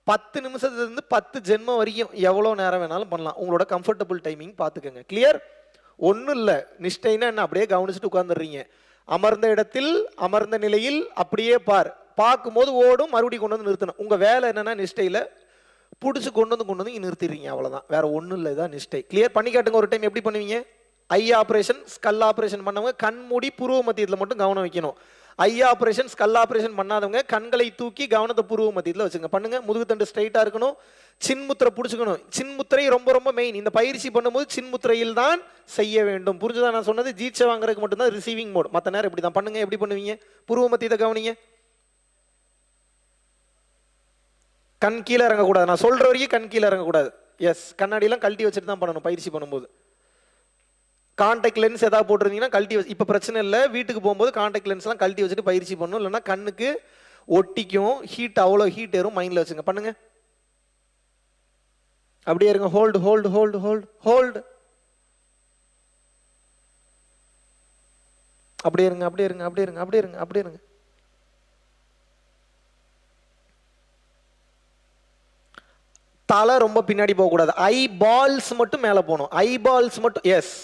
10 நிமிஷத்துலேருந்து 10 ஜென்மம் வரைக்கும் எவ்வளோ நேரம் வேணாலும் பண்ணலாம். உங்களோட கம்ஃபர்டபுள் டைமிங் பார்த்துக்கோங்க. கிளியர்? ஒன்றும் இல்லை, நிஷ்டைன்னா என்ன, அப்படியே கவனிச்சுட்டு உட்காந்துடுறீங்க. அமர்ந்த இடத்தில் அமர்ந்த நிலையில் அப்படியே பார்க்கும்போது ஓடும், மறுபடியும் கொண்டு வந்து நிறுத்தணும். உங்கள் வேலை என்னென்னா நிஷ்டையில் பிடிச்சி கொண்டு வந்து இங்கே நிறுத்திடுறீங்க, அவ்வளோதான். வேற ஒன்றும் இல்லை, இதான் நிஷ்டை. கிளியர்? பண்ணி காட்டுங்க ஒரு டைம். எப்படி பண்ணுவீங்க? ஐ ஆப்ரேஷன் ஸ்கல் ஆப்ரேஷன் பண்ணவங்க கண் மூடி புருவ மத்தியத்தில் மட்டும் கவனம் வைக்கணும். ஐ ஆப்ரேஷன் ஸ்கல் ஆப்ரேஷன் பண்ணாதவங்க கண்களை தூக்கி கவனத்தை புருவ மத்தியத்தில் வச்சுங்க. பண்ணுங்க. முதுகுத்தண்டு ஸ்ட்ரைட்டாக இருக்கணும். சின்முத்திரை பிடிச்சிக்கணும். சின்முத்திரை ரொம்ப ரொம்ப மெயின். இந்த பயிற்சி பண்ணும்போது சின்முத்திரையில் தான் செய்ய வேண்டும். புரிஞ்சுதான் நான் சொன்னது? ஜீட்சை வாங்குறதுக்கு மட்டும்தான் ரிசீவிங் மோட், மற்ற நேரம் இப்படி தான் பண்ணுங்க. எப்படி பண்ணுவீங்க? புருவ மத்தியத்தை கவனிங்க. கண் கீழே இறங்கக்கூடாது. நான் சொல்ற வரைக்கும் கண் கீழே இறங்கக்கூடாது. எஸ், கண்ணாடியெல்லாம் கழட்டி வச்சுட்டு தான் பண்ணணும் பயிற்சி பண்ணும்போது. கான்டாக்ட் லென்ஸ் ஏதாவது போட்டிருந்தீங்கன்னா கழட்டி வச்சு, இப்போ பிரச்சனை இல்லை, வீட்டுக்கு போகும்போது கான்டாக்ட் லென்ஸ்லாம் கழட்டி வச்சுட்டு பயிற்சி பண்ணணும். இல்லைன்னா கண்ணுக்கு ஒட்டிக்கும், ஹீட் அவ்வளோ ஹீட் ஏறும். மைண்டில் வச்சுங்க. பண்ணுங்க. அப்படியே இருங்க. Hold hold hold hold hold. அப்படியே இருங்க, அப்படியே இருங்க, அப்படியே இருங்க, அப்படியே இருங்க, அப்படியே இருங்க. தலை ரொம்ப பின்னாடி போகக்கூடாது. ஐ பால்ஸ் மட்டும் மேலே போகணும். ஐ பால்ஸ் மட்டும். Yes,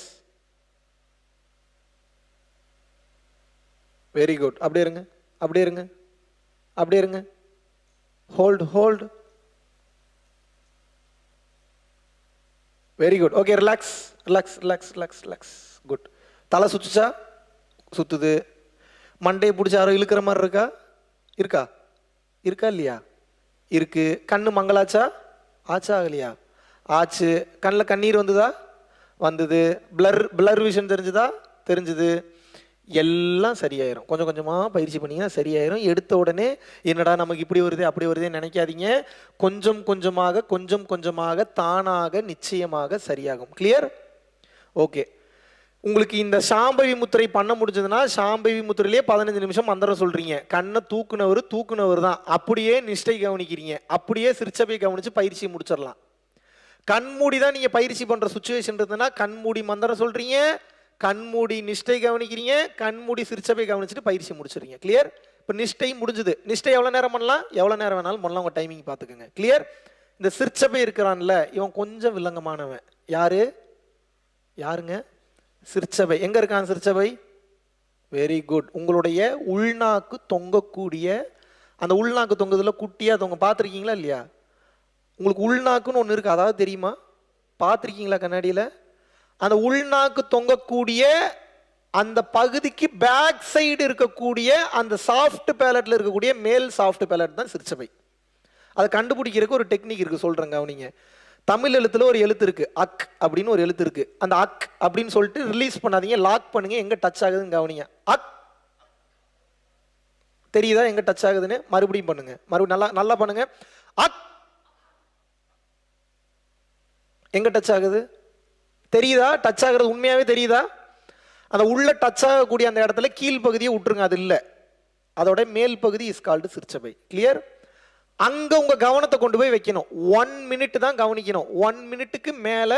very good. அப்படியே இருங்க, அப்படியே இருங்க, அப்படியே இருங்க. Hold hold. Very good. Okay, relax relax relax relax relax. Good. தலை சுத்துச்சா? சுத்துது. மண்டையை பிடிச்ச யாரோ இழுக்கிற மாதிரி இருக்கா? இருக்கா? இருக்கா இல்லையா? இருக்கு. கண்ணு மங்களாச்சா? ஆச்சா ஆகலையா? ஆச்சு. கண்ணில் கண்ணீர் வந்ததா? வந்தது. பிளர் விஷன் தெரிஞ்சுதா? தெரிஞ்சுது. எல்லாம் சரியாயிரும். கொஞ்சம் கொஞ்சமாக பயிற்சி பண்ணிங்கன்னா சரியாயிரும். எடுத்த உடனே என்னடா நமக்கு இப்படி வருது அப்படி வருதே நினைக்காதீங்க. கொஞ்சம் கொஞ்சமாக கொஞ்சம் கொஞ்சமாக தானாக நிச்சயமாக சரியாகும். கிளியர்? ஓகே. உங்களுக்கு இந்த சாம்பவி முத்திரை பண்ண முடிஞ்சதுன்னா சாம்பவி முத்திரையிலே 15 நிமிஷம் மந்திரம் சொல்றீங்க. கண்ணை தூக்குனவர் தான். அப்படியே நிஷ்டை கவனிக்கிறீங்க. அப்படியே சிரிச்சபை கவனிச்சு பயிற்சி முடிச்சிடலாம். கண்மூடி தான் நீங்க பயிற்சி பண்ற சுச்சுவேஷன் இருந்ததுன்னா கண்மூடி மந்திரம் சொல்றீங்க, கண்மூடி நிஷ்டை கவனிக்கிறீங்க, கண்மூடி சிரிச்சபை கவனிச்சுட்டு பயிற்சி முடிச்சிடுறீங்க. கிளியர்? இப்போ நிஷ்டை முடிஞ்சுது. நிஷ்டை எவ்வளோ நேரம் பண்ணலாம்? எவ்வளோ நேரம் வேணாலும் பண்ணலாம். உங்கள் டைமிங் பார்த்துக்கோங்க. கிளியர்? இந்த சிரிச்சபை இருக்கிறான்ல, இவன் கொஞ்சம் வில்லங்கமானவன். யாருங்க? சிரிச்சபை. எங்க இருக்கான் சிரிச்சபை? Very good. உங்களுடைய உள்நாக்கு தொங்கக்கூடிய அந்த உள்நாக்கு தொங்குதுல குட்டியா தொங்க பார்த்துருக்கீங்களா இல்லையா? உங்களுக்கு உள்நாக்குன்னு ஒன்று இருக்கு, அதாவது தெரியுமா? பார்த்துருக்கீங்களா கண்ணாடியில்? அந்த உள்நாக்கு தொங்கக்கூடிய அந்த பகுதிக்கு பேக் சைடு இருக்கக்கூடிய அந்த சாஃப்ட் பேலட்ல இருக்கக்கூடிய மேல் சாஃப்ட் பேலட் தான் சிரிச்சபை. அதை கண்டுபிடிக்கிறதுக்கு ஒரு டெக்னிக் இருக்கு, சொல்றேங்க. அவனிங்க தமிழ் எழுத்துல ஒரு எழுத்து இருக்கு, அக் அப்படின்னு ஒரு எழுத்து இருக்கு. அந்த அக் அப்படின்னு சொல்லிட்டு ரிலீஸ் பண்ணாதீங்க, லாக் பண்ணுங்க. எங்க டச் ஆகுதுன்னு கவனிங்க. அக் தெரியுதா எங்க டச் ஆகுதுன்னு? மறுபடியும் பண்ணுங்க, மறுபடியும் நல்லா நல்லா பண்ணுங்க. அக் எங்க டச் ஆகுது? தெரியுதா? டச் ஆகுறது உண்மையாவே தெரியுதா? அந்த உள்ள டச் ஆகக்கூடிய அந்த இடத்துல கீழ் பகுதியை விட்டுருங்க, அது இல்லை. அதோட மேல் பகுதி இஸ் கால்டு சிற்சபை. கிளியர்? அங்க உங்க கவனத்தை கொண்டு போய் வைக்கணும். 1 மினிட் தான் கவனிக்கணும். 1 மினிட்டுக்கு மேல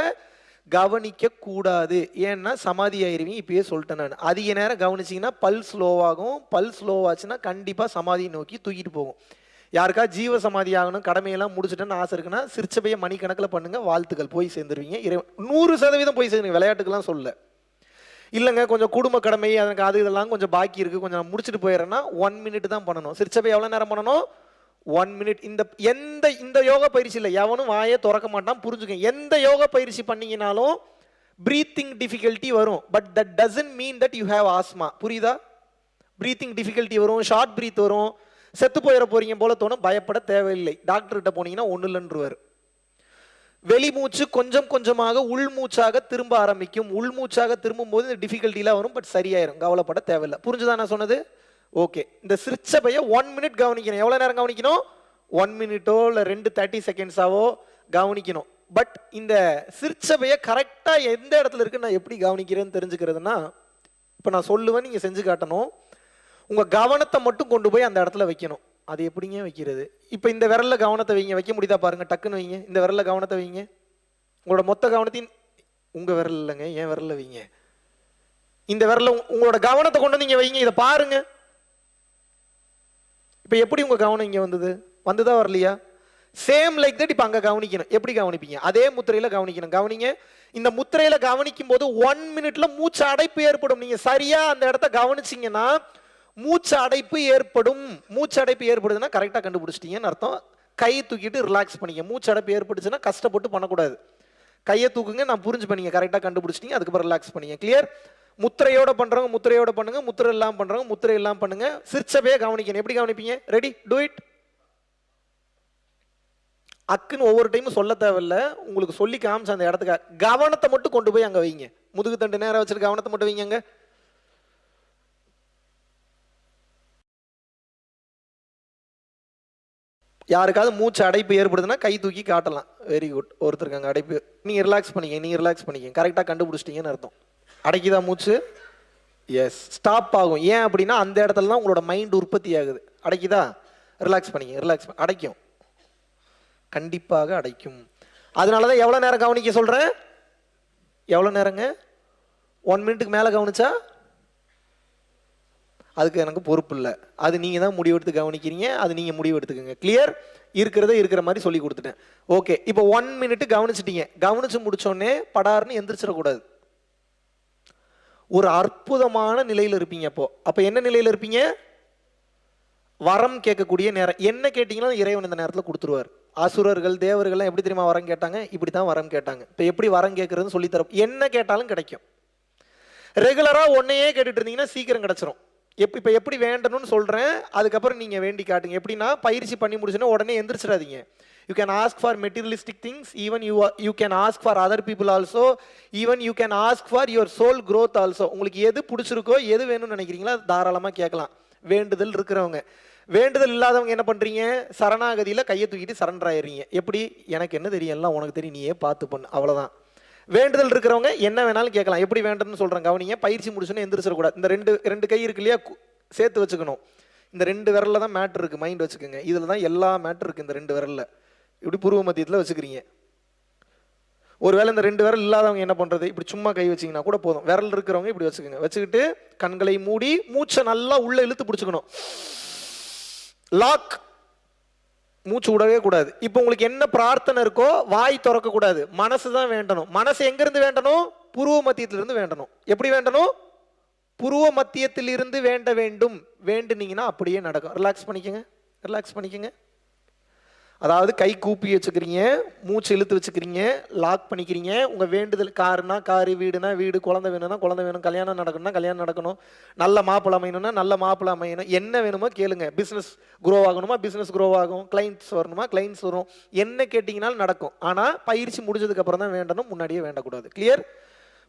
கவனிக்க கூடாது. ஏன்னா சமாதி ஆயிருவீங்க. இப்பயே சொல்லிட்டேன் நான். அதிக நேரம் கவனிச்சிங்கன்னா பல்ஸ் ஸ்லோவாகும். பல்ஸ் ஸ்லோவாச்சுன்னா கண்டிப்பா சமாதியை நோக்கி தூக்கிட்டு போகும். யாருக்கா ஜீவ சமாதி ஆகணும், கடமையெல்லாம் முடிச்சுட்டேன்னு ஆசை இருக்குன்னா சிற்சபையை மணிக்கணக்கில் பண்ணுங்க, வாழ்த்துக்கள், போய் சேர்ந்துருவீங்க. 100% போய் சேர்ந்துருவீங்க. விளையாட்டுக்கெல்லாம் சொல்ல இல்லைங்க, கொஞ்சம் குடும்ப கடமை எனக்கு அது இதெல்லாம் கொஞ்சம் பாக்கி இருக்கு, கொஞ்சம் நான் முடிச்சுட்டு போயிடுறேன்னா 1 மினிட் தான் பண்ணணும். சிற்சபை எவ்வளோ நேரம் பண்ணணும்? 1 மினிட். இந்த யோகா பயிற்சி இல்லை, எவனும் வாயை திறக்க மாட்டான், புரிஞ்சுக்க. எந்த யோகா பயிற்சி பண்ணீங்கனாலும் பிரீத்திங் டிஃபிகல்ட்டி வரும். But that doesn't mean that you have asthma. புரியுதா? பிரீத்திங் டிஃபிகல்ட்டி வரும், ஷார்ட் பிரீத் வரும், செத்து போயிட போறீங்க போல தோணும். பயப்பட தேவையில்லை. டாக்டர்கிட்ட போனீங்கன்னா ஒன்றும் இல்லைன்றுவார். வெளிமூச்சு கொஞ்சம் கொஞ்சமாக உள்மூச்சாக திரும்ப ஆரம்பிக்கும். உள்மூச்சாக திரும்பும் போது இந்த டிஃபிகல்ட்டிலாம் வரும், பட் சரியாயிரும். கவலைப்பட தேவையில்லை. புரிஞ்சுதான் நான் சொன்னது? ஓகே. இந்த சிற்சபையை 1 மினிட் கவனிக்கணும். எவ்வளோ நேரம் கவனிக்கணும்? 1 மினிட்டோ இல்லை 30 செகண்ட்ஸாவோ கவனிக்கணும். பட் இந்த சிற்சபையை கரெக்டாக எந்த இடத்துல இருக்குன்னு நான் எப்படி கவனிக்கிறேன்னு தெரிஞ்சுக்கிறதுனா, இப்போ நான் சொல்லுவேன், நீங்கள் செஞ்சு காட்டணும். உங்கள் கவனத்தை மட்டும் கொண்டு போய் அந்த இடத்துல வைக்கணும். அது எப்படிங்க வைக்கிறது? இப்போ இந்த விரலில் கவனத்தை வைங்க. வைக்க முடியுதா பாருங்க, டக்குன்னு வைங்க. இந்த விரலில் கவனத்தை வைங்க. உங்களோட மொத்த கவனத்தையும் உங்கள் விரல் இல்லைங்க, என் விரலில் வைங்க. இந்த விரலில் உங்களோட கவனத்தை கொண்டு நீங்கள் வைங்க. இதை பாருங்க. இப்போ எப்படி உங்கள் கவனம் இங்கே வந்தது? வந்துதா வரலையா? Same like that. இப்போ அங்கே கவனிக்கணும். எப்படி கவனிப்பீங்க? அதே முத்திரையில் கவனிக்கணும். கவனிங்க. இந்த முத்திரையில் கவனிக்கும் போது 1 மினிட்ல மூச்சு அடைப்பு ஏற்படும். நீங்கள் சரியாக அந்த இடத்த கவனிச்சிங்கன்னா மூச்சு அடைப்பு ஏற்படும். மூச்சு அடைப்பு ஏற்படுதுன்னா கரெக்டாக கண்டுபிடிச்சிட்டீங்கன்னு அர்த்தம். கையை தூக்கிட்டு ரிலாக்ஸ் பண்ணிக்க. மூச்சு அடைப்பு ஏற்பட்டுச்சுன்னா கஷ்டப்பட்டு பண்ணக்கூடாது. கையை தூக்குங்க, நான் புரிஞ்சு பண்ணீங்க, கரெக்டாக கண்டுபிடிச்சிட்டீங்க. அதுக்கப்புறம் ரிலாக்ஸ் பண்ணிங்க. கிளியர்? முத்திரையோட பண்றவங்க முத்திரையோட பண்ணுங்க, முத்திரை எல்லாம் பண்றவங்க முத்திரை எல்லாம் பண்ணுங்க. சிற்சபையை கவனிக்கணும். எப்படி கவனிப்பீங்க? Ready, do it. அக்குன்னு ஒவ்வொரு டைமும் சொல்ல தேவையில்ல, உங்களுக்கு சொல்லி காமிச்ச அந்த இடத்துக்கு கவனத்தை மட்டும் கொண்டு போய் அங்கே வைங்க. முதுகு தண்டு நேரம் வச்சுட்டு கவனத்தை மட்டும் வைங்க. அங்கே யாருக்காவது மூச்சு அடைப்பு ஏற்படுதுன்னா கை தூக்கி காட்டலாம். Very good. ஒருத்தருக்கு அங்கே அடைப்பு. நீங்க ரிலாக்ஸ் பண்ணிக்க, நீங்க ரிலாக்ஸ் பண்ணிக்க. கரெக்டாக கண்டுபிடிச்சிட்டீங்கன்னு அர்த்தம். அடைக்குதா மூச்சு? எஸ். ஸ்டாப் ஆகும். ஏன் அப்படின்னா அந்த இடத்துல தான் உங்களோட மைண்ட் உற்பத்தி ஆகுது. அடைக்குதா? ரிலாக்ஸ் பண்ணிக்க. ரிலாக்ஸ் அடைக்கும், கண்டிப்பாக அடைக்கும். அதனால தான் எவ்வளோ நேரம் கவனிக்க சொல்கிறேன். எவ்வளோ நேரங்க? 1 மினிட்டுக்கு மேலே கவனிச்சா அதுக்கு எனக்கு பொறுப்பு இல்லை. அது நீங்கள் தான் முடிவெடுத்து கவனிக்கிறீங்க. அது நீங்கள் முடிவு எடுத்துக்கோங்க. கிளியர்? இருக்கிற மாதிரி சொல்லி கொடுத்துட்டேன். ஓகே. இப்போ 1 மினிட் கவனிச்சிட்டீங்க. கவனிச்சு முடிச்சோடனே படார்னு எந்திரிச்சிடக்கூடாது. ஒரு அற்புதமான நிலையில் இருப்பீங்க. அப்போ என்ன நிலையில் இருப்பீங்க? வரம் கேட்கக்கூடிய நேரம். என்ன கேட்டீங்கன்னா இறைவன் இந்த நேரத்தில் கொடுத்துருவார். அசுரர்கள் தேவர்கள்லாம் எப்படி தெரியுமா வரம் கேட்டாங்க? இப்படி தான் வரம் கேட்டாங்க. இப்போ எப்படி வரம் கேட்கறதுன்னு சொல்லி தர. என்ன கேட்டாலும் கிடைக்கும். ரெகுலராக ஒன்னையே கேட்டுட்டு இருந்தீங்கன்னா சீக்கிரம் கிடைச்சிரும். இப்போ எப்படி வேண்டணும்னு சொல்கிறேன், அதுக்கப்புறம் நீங்கள் வேண்டி காட்டுங்க. எப்படின்னா பயிற்சி பண்ணி முடிச்சுன்னா உடனே எந்திரிச்சிடாதீங்க. You can ask for materialistic things, even you can ask for other people also, even you can ask for your soul growth also. உங்களுக்கு எது பிடிச்சிருக்கோ, எது வேணும்னு நினைக்கிறீங்களோ அது தாராளமாக கேட்கலாம். வேண்டுதல் இருக்கிறவங்க. வேண்டுதல் இல்லாதவங்க என்ன பண்ணுறீங்க? சரணாகதியில் கையை தூக்கிட்டு சரண்டர் ஆயிடுறீங்க. எப்படி? எனக்கு என்ன தெரியும், எல்லாம் உனக்கு தெரியும், நீயே பார்த்து பண்ணு, அவ்வளோதான். வேண்டுதல் இருக்கிறவங்க என்ன வேணாலும் கேட்கலாம். எப்படி வேண்டுன்னு சொல்கிறேன் கவனிங்க. பயிற்சி முடிச்சுன்னு எந்திரிச்சிடக்கூடாது. இந்த ரெண்டு கை இருக்கு இல்லையா, சேர்த்து வச்சுக்கணும். இந்த 2 விரலில் தான் மேட்ரு இருக்குது, மைண்ட் வச்சுக்கோங்க. இதில் தான் எல்லா மேட்ரு இருக்குது. இந்த 2 விரலில் இப்படி புருவ மத்தியத்தில் வச்சுக்கிறீங்க. ஒருவேளை இந்த 2 விரல் இல்லாதவங்க என்ன பண்ணுறது? இப்படி சும்மா கை வச்சிங்கன்னா கூட போதும். விரல் இருக்கிறவங்க இப்படி வச்சுக்கோங்க. வச்சுக்கிட்டு கண்களை மூடி மூச்சை நல்லா உள்ளே இழுத்து பிடிச்சிக்கணும். லாக். மூச்சு விடவே கூடாது. இப்போ உங்களுக்கு என்ன பிரார்த்தனை இருக்கோ வாய் திறக்க கூடாது, மனசு தான் வேண்டணும். மனசு எங்கிருந்து வேண்டணும்? புருவ மத்தியத்திலிருந்து வேண்டணும். எப்படி வேண்டணும்? புருவ மத்தியத்திலிருந்து வேண்ட வேண்டும். வேண்டுனீங்கன்னா அப்படியே நடக்கும். ரிலாக்ஸ் பண்ணிக்கங்க, ரிலாக்ஸ் பண்ணிக்கங்க. அதாவது கை கூப்பி வச்சுக்கிறீங்க, மூச்சு இழுத்து வச்சுக்கிறீங்க, லாக் பண்ணிக்கிறீங்க. உங்கள் வேண்டுதல் காருனா காரு, வீடுனா வீடு, குழந்தை வேணும்னா குழந்தை வேணும், கல்யாணம் நடக்கணும்னா கல்யாணம் நடக்கணும், நல்ல மாப்பிள்ளை அமையணும்னா நல்ல மாப்பிள்ளை அமையணும். என்ன வேணுமோ கேளுங்க. பிஸ்னஸ் க்ரோ ஆகணுமா பிஸ்னஸ் க்ரோ ஆகும், கிளைண்ட்ஸ் வரணுமா கிளைண்ட்ஸ் வரும். என்ன கேட்டிங்கனாலும் நடக்கும். ஆனால் பயிற்சி முடிஞ்சதுக்கப்புறம் தான் வேண்டணும், முன்னாடியே வேண்டக்கூடாது. கிளியர்?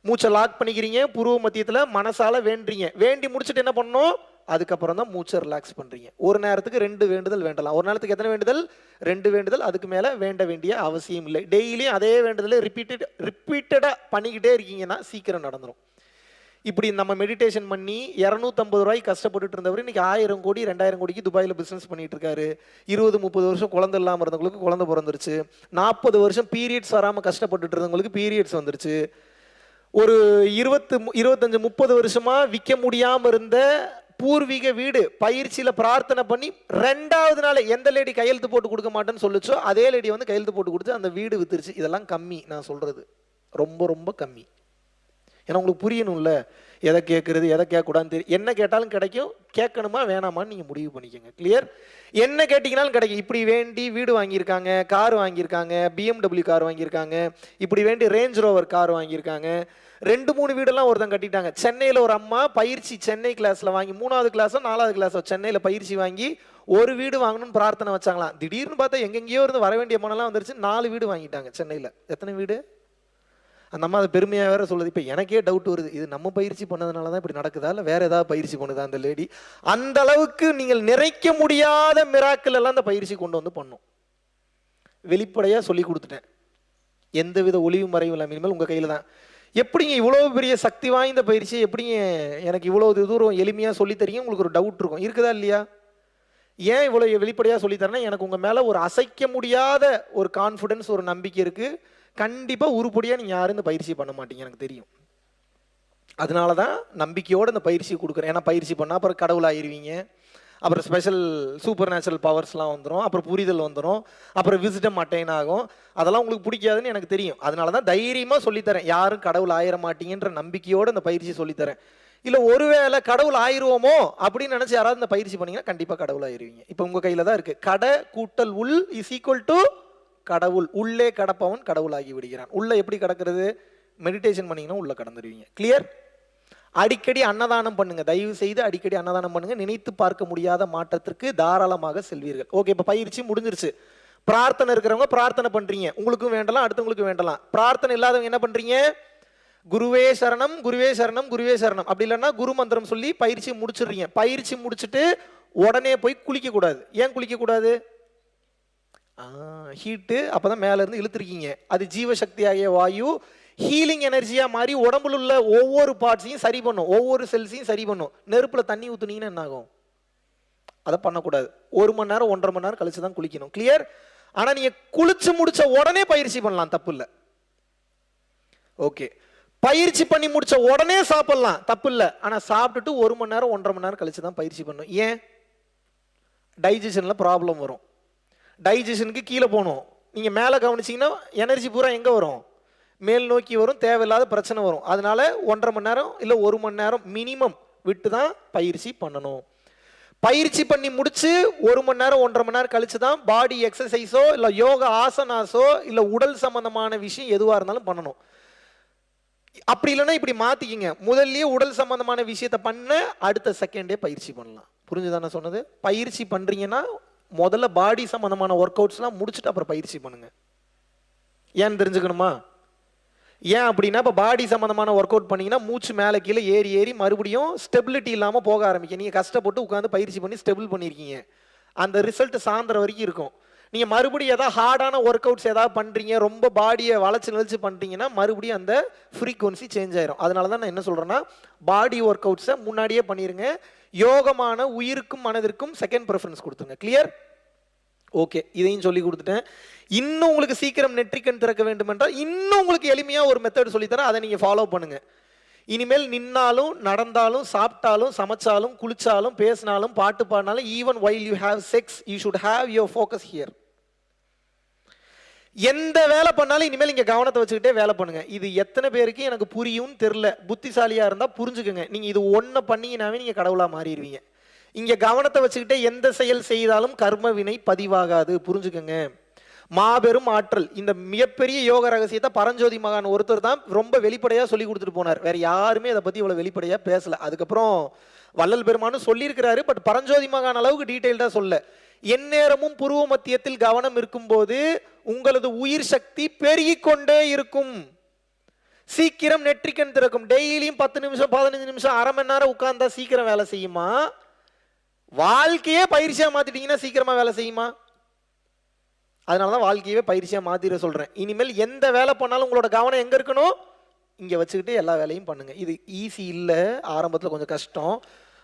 மூச்சை லாக் பண்ணிக்கிறீங்க, புருவ மத்தியத்தில் மனசால வேண்டுறீங்க. வேண்டி முடிச்சுட்டு என்ன பண்ணணும்? அதுக்கப்புறம் தான் மூச்சை ரிலாக்ஸ் பண்ணுறீங்க. ஒரு நேரத்துக்கு 2 வேண்டுதல் வேண்டலாம். ஒரு நேரத்துக்கு எத்தனை வேண்டுதல்? 2 வேண்டுதல். அதுக்கு மேலே வேண்ட வேண்டிய அவசியம் இல்லை. டெய்லியும் அதே வேண்டுதலை ரிப்பீட்டடாக பண்ணிக்கிட்டே இருக்கீங்கன்னா சீக்கிரம் நடந்துடும். இப்படி நம்ம மெடிடேஷன் பண்ணி 250 ரூபாய்க்கு கஷ்டப்பட்டுட்டு இருந்தவர் இன்னைக்கு 1000 கோடி 2000 கோடிக்கு துபாயில் பிஸ்னஸ் பண்ணிட்டு இருக்காரு. 20-30 வருஷம் குழந்தை இல்லாமல் இருந்தவங்களுக்கு குழந்தை பிறந்துருச்சு. 40 வருஷம் பீரியட்ஸ் வராமல் கஷ்டப்பட்டுட்டு இருந்தவங்களுக்கு பீரியட்ஸ் வந்துருச்சு. ஒரு 25-30 வருஷமா விற்க முடியாமல் இருந்த பூர்வீக வீடு பயிற்சியில பிரார்த்தனை பண்ணி 2வது நாள் எந்த லேடி கையெழுத்து போட்டு கொடுக்க மாட்டேன்னு சொல்லிச்சோ அதே லேடி வந்து கையெழுத்து போட்டு கொடுத்து அந்த வீடு வித்துருச்சு. இதெல்லாம் கம்மி, நான் சொல்றது ரொம்ப ரொம்ப கம்மி. ஏன்னா உங்களுக்கு புரியணும்ல, எதை கேட்கறது எதை கேட்கக்கூடாதுன்னு தெரியும். என்ன கேட்டாலும் கிடைக்கும், கேட்கணுமா வேணாமான்னு நீங்கள் முடிவு பண்ணிக்கோங்க. கிளியர்? என்ன கேட்டிங்கனாலும் கிடைக்கும். இப்படி வேண்டி வீடு வாங்கியிருக்காங்க, கார் வாங்கியிருக்காங்க, BMW கார் வாங்கியிருக்காங்க, இப்படி வேண்டி ரேஞ்ச் ரோவர் கார் வாங்கியிருக்காங்க. 2-3 வீடெல்லாம் ஒருத்தன் கட்டிட்டாங்க. சென்னையில் ஒரு அம்மா பயிற்சி சென்னை கிளாஸில் வாங்கி 3வது கிளாஸோ 4வது கிளாஸோ சென்னையில் பயிற்சி வாங்கி ஒரு வீடு வாங்கணும்னு பிரார்த்தனை வச்சாங்களாம். திடீர்னு பார்த்தா எங்கெங்கேயோ இருந்து வர வேண்டிய பணம்லாம் வந்துருச்சு. 4 வீடு வாங்கிட்டாங்க சென்னையில். எத்தனை வீடு? அந்த அம்மா அதை பெருமையாக வேற சொல்லுது. இப்போ எனக்கே டவுட் வருது, இது நம்ம பயிற்சி பண்ணதுனால தான் இப்படி நடக்குதா இல்லை வேற ஏதாவது பயிற்சி பண்ணுதா அந்த லேடி? அந்த அளவுக்கு நீங்கள் நிறைக்க முடியாத மிராக்கள் எல்லாம் அந்த பயிற்சி கொண்டு வந்து பண்ணும். வெளிப்படையாக சொல்லி கொடுத்துட்டேன், எந்தவித ஒளிவு மறைவு இல்லை. இனிமேல் உங்கள் கையில் தான். எப்படிங்க இவ்வளோ பெரிய சக்தி வாய்ந்த பயிற்சி எப்படிங்க எனக்கு இவ்வளோ தூரம் எளிமையாக சொல்லித்தரீங்க? உங்களுக்கு ஒரு டவுட் இருக்கும், இருக்குதா இல்லையா? ஏன் இவ்வளோ வெளிப்படையாக சொல்லித்தரேன்னா எனக்கு உங்கள் மேலே ஒரு அசைக்க முடியாத ஒரு கான்ஃபிடென்ஸ், ஒரு நம்பிக்கை இருக்குது. கண்டிப்பாக உருப்படியாக நீங்கள் யாரும் இந்த பயிற்சி பண்ண மாட்டீங்க, எனக்கு தெரியும். அதனால தான் நம்பிக்கையோடு இந்த பயிற்சி கொடுக்குறேன். ஏன்னா பயிற்சி பண்ணால் அப்புறம் கடவுள் ஆயிடுவீங்க, அப்புறம் ஸ்பெஷல் சூப்பர் நேச்சுரல் பவர்ஸ்லாம் வந்துடும், அப்புறம் புரிதல் வந்துடும், அப்புறம் விசிடம் அட்டைன் ஆகும். அதெல்லாம் உங்களுக்கு பிடிக்காதுன்னு எனக்கு தெரியும். அதனால தான் தைரியமாக சொல்லித்தரேன், யாரும் கடவுள் ஆயிர மாட்டீங்கன்ற நம்பிக்கையோடு இந்த பயிற்சி சொல்லித்தரேன். இல்லை ஒருவேளை கடவுள் ஆயிடுவோமோ அப்படின்னு நினச்சி யாராவது இந்த பயிற்சி பண்ணிங்கன்னா கண்டிப்பாக கடவுள் ஆயிடுவீங்க. இப்போ உங்கள் கையில் தான் இருக்குது. கடை கூட்டல் உள் இஸ் ஈக்குவல் டு கடவுள். உள்ளே கடப்பவன் கடவுளாகி விடுகிறான். உள்ள எப்படி கடக்கிறது? மெடிடேஷன் பண்ணீங்கன்னா உள்ள கடந்துருவீங்க. கிளியர்? அடிக்கடி அன்னதானம் பண்ணுங்க, தயவு செய்து அடிக்கடி அன்னதானம் பண்ணுங்க. நினைத்து பார்க்க முடியாத மாற்றத்திற்கு தாராளமாக செல்வீர்கள். ஓகே, இப்போ பயிற்சி முடிஞ்சிருச்சு. பிரார்த்தனை இருக்கிறவங்க பிரார்த்தனை பண்றீங்க, உங்களுக்கும் வேண்டலாம் அடுத்தவங்களுக்கு வேண்டலாம். பிரார்த்தனை இல்லாதவங்க என்ன பண்றீங்க? குருவே சரணம் குருவே சரணம் குருவே சரணம், அப்படி இல்லைன்னா குரு மந்திரம் சொல்லி பயிற்சி முடிச்சிடுறீங்க. பயிற்சி முடிச்சுட்டு உடனே போய் குளிக்க கூடாது. ஏன் குளிக்க கூடாது? ஹீட்டு அப்பதான் மேல இருந்து இழுத்துருக்கீங்க. அது ஜீவசக்தியாகிய வாயு ஹீலிங் எனர்ஜியா மாறி உடம்புல உள்ள ஒவ்வொரு பார்ட்ஸையும் சரி பண்ணும், ஒவ்வொரு செல்ஸையும் சரி பண்ணும். நெருப்புல தண்ணி ஊத்துனீங்கன்னா என்ன ஆகும்? அதை பண்ணக்கூடாது. 1 மணி நேரம் 1.5 மணி நேரம் கழிச்சு தான் குளிக்கணும். கிளியர்? ஆனா நீங்க குளிச்சு முடிச்ச உடனே பயிற்சி பண்ணலாம், தப்பு இல்லை. ஓகே, பயிற்சி பண்ணி முடிச்ச உடனே சாப்பிடலாம், தப்பு இல்லை. ஆனா சாப்பிட்டுட்டு 1 மணி நேரம் 1.5 மணி நேரம் கழிச்சு தான் பயிற்சி பண்ணணும். ஏன்? டைஜஷன்ல ப்ராப்ளம் வரும். டைஜஷனுக்கு கீழே போகணும். நீங்க மேலே கவனிச்சிங்கன்னா எனர்ஜி பூரா எங்க வரும்? மேல் நோக்கி வரும், தேவையில்லாத பிரச்சனை வரும். அதனால 1.5 மணி நேரம் இல்லை 1 மணி நேரம் மினிமம் விட்டு தான் பயிற்சி பண்ணணும். பயிற்சி பண்ணி முடிச்சு 1 மணி நேரம் 1.5 மணி நேரம் கழிச்சு தான் பாடி எக்ஸசைஸோ இல்லை யோகா ஆசனாஸோ இல்லை உடல் சம்பந்தமான விஷயம் எதுவாக இருந்தாலும் பண்ணணும். அப்படி இல்லைன்னா இப்படி மாத்திக்கிங்க, முதல்லயே உடல் சம்பந்தமான விஷயத்தை பண்ண அடுத்த செகண்டே பயிற்சி பண்ணலாம். புரிஞ்சுதானே சொன்னது? பயிற்சி பண்றீங்கன்னா முதல்ல பாடி சம்பந்தமான ஒர்க் அவுட்ஸ்லாம் முடிச்சுட்டு அப்புறம் பயிற்சி பண்ணுங்க. ஏன்னு தெரிஞ்சுக்கணுமா? ஏன் அப்படின்னா இப்போ பாடி சம்பந்தமான ஒர்க் அவுட் பண்ணீங்கன்னா மூச்சு மேலே கீழே ஏறி ஏறி மறுபடியும் ஸ்டெபிலிட்டி இல்லாமல் போக ஆரம்பிக்கும். நீங்கள் கஷ்டப்பட்டு உட்காந்து பயிற்சி பண்ணி ஸ்டெபிள் பண்ணியிருக்கீங்க, அந்த ரிசல்ட் சாயந்தரம் வரைக்கும் இருக்கும். நீங்கள் மறுபடியும் ஏதாவது ஹார்டான ஒர்க் அவுட்ஸ் ஏதாவது பண்ணுறீங்க, ரொம்ப பாடியை வளைச்சு பண்ணுறீங்கன்னா மறுபடியும் அந்த ஃப்ரீக்வன்சி சேஞ்ச் ஆயிரும். அதனால தான் நான் என்ன சொல்கிறேன்னா, பாடி ஒர்க் அவுட்ஸை முன்னாடியே பண்ணிடுங்க. யோகமான உயிருக்கும் மனதிற்கும் செகண்ட் ப்ரிஃபரன்ஸ் கொடுத்துருங்க. கிளியர்? ஓகே, இதையும் சொல்லி கொடுத்துட்டேன். இன்னும் உங்களுக்கு சீக்கிரம் நெற்றிக்கண் திறக்க வேண்டும் என்றால் இன்னும் உங்களுக்கு எளிமையாக ஒரு மெத்தட் சொல்லித்தரேன், அதை நீங்கள் ஃபாலோ பண்ணுங்க. இனிமேல் நின்னாலும் நடந்தாலும் சாப்பிட்டாலும் சமைச்சாலும் குளிச்சாலும் பேசினாலும் பாட்டு பாடினாலும் even while you have sex you should have your focus here. எந்த வேலை பண்ணாலும் இனிமேல் இங்கே கவனத்தை வச்சுக்கிட்டே வேலை பண்ணுங்க. இது எத்தனை பேருக்கு எனக்கு புரியும்னு தெரில. புத்திசாலியாக இருந்தால் புரிஞ்சுக்கோங்க. நீங்கள் இது ஒன்றை பண்ணீங்கன்னாவே நீங்கள் கடவுளாக மாறிடுவீங்க. இங்கே கவனத்தை வச்சுக்கிட்டே எந்த செயல் செய்தாலும் கர்ம வினை பதிவாகாது. புரிஞ்சுக்கோங்க. மாபெரும் ஆற்றல். இந்த மிகப்பெரிய யோக ரகசியத்தை பரஞ்சோதி மகான் ஒருத்தர் தான் ரொம்ப வெளிப்படையாக சொல்லி கொடுத்துட்டு போனார். வேற யாருமே அதை பற்றி இவ்வளோ வெளிப்படையாக பேசலை. அதுக்கப்புறம் வள்ளல் பெருமானும் சொல்லியிருக்கிறாரு, பட் பரஞ்சோதி மகான் அளவுக்கு டீட்டெயில்டாக சொல்ல. எந்நேரமும் புருவ மத்தியத்தில் கவனம் இருக்கும்போது உங்களது உயிர் சக்தி பெருகிக்கொண்டே இருக்கும். சீக்கிரம் நெற்றிக்கண் திறக்கும். டெய்லியும் 10 நிமிஷம் 15 நிமிஷம் அரை மணி நேரம் உட்கார்ந்தா சீக்கிரம் வேலை செய்யுமா? வாழ்க்கையே பயிற்சியா மாத்திட்டீங்கன்னா சீக்கிரமா வேலை செய்யுமா? அதனாலதான் வாழ்க்கையவே பயிற்சியா மாத்திர சொல்றேன். இனிமேல் எந்த வேலை பண்ணாலும் உங்களோட கவனம் எங்க இருக்கணும்? இங்க வச்சுக்கிட்டு எல்லா வேலையும் பண்ணுங்க. இது ஈஸி இல்ல, ஆரம்பத்துல கொஞ்சம் கஷ்டம்,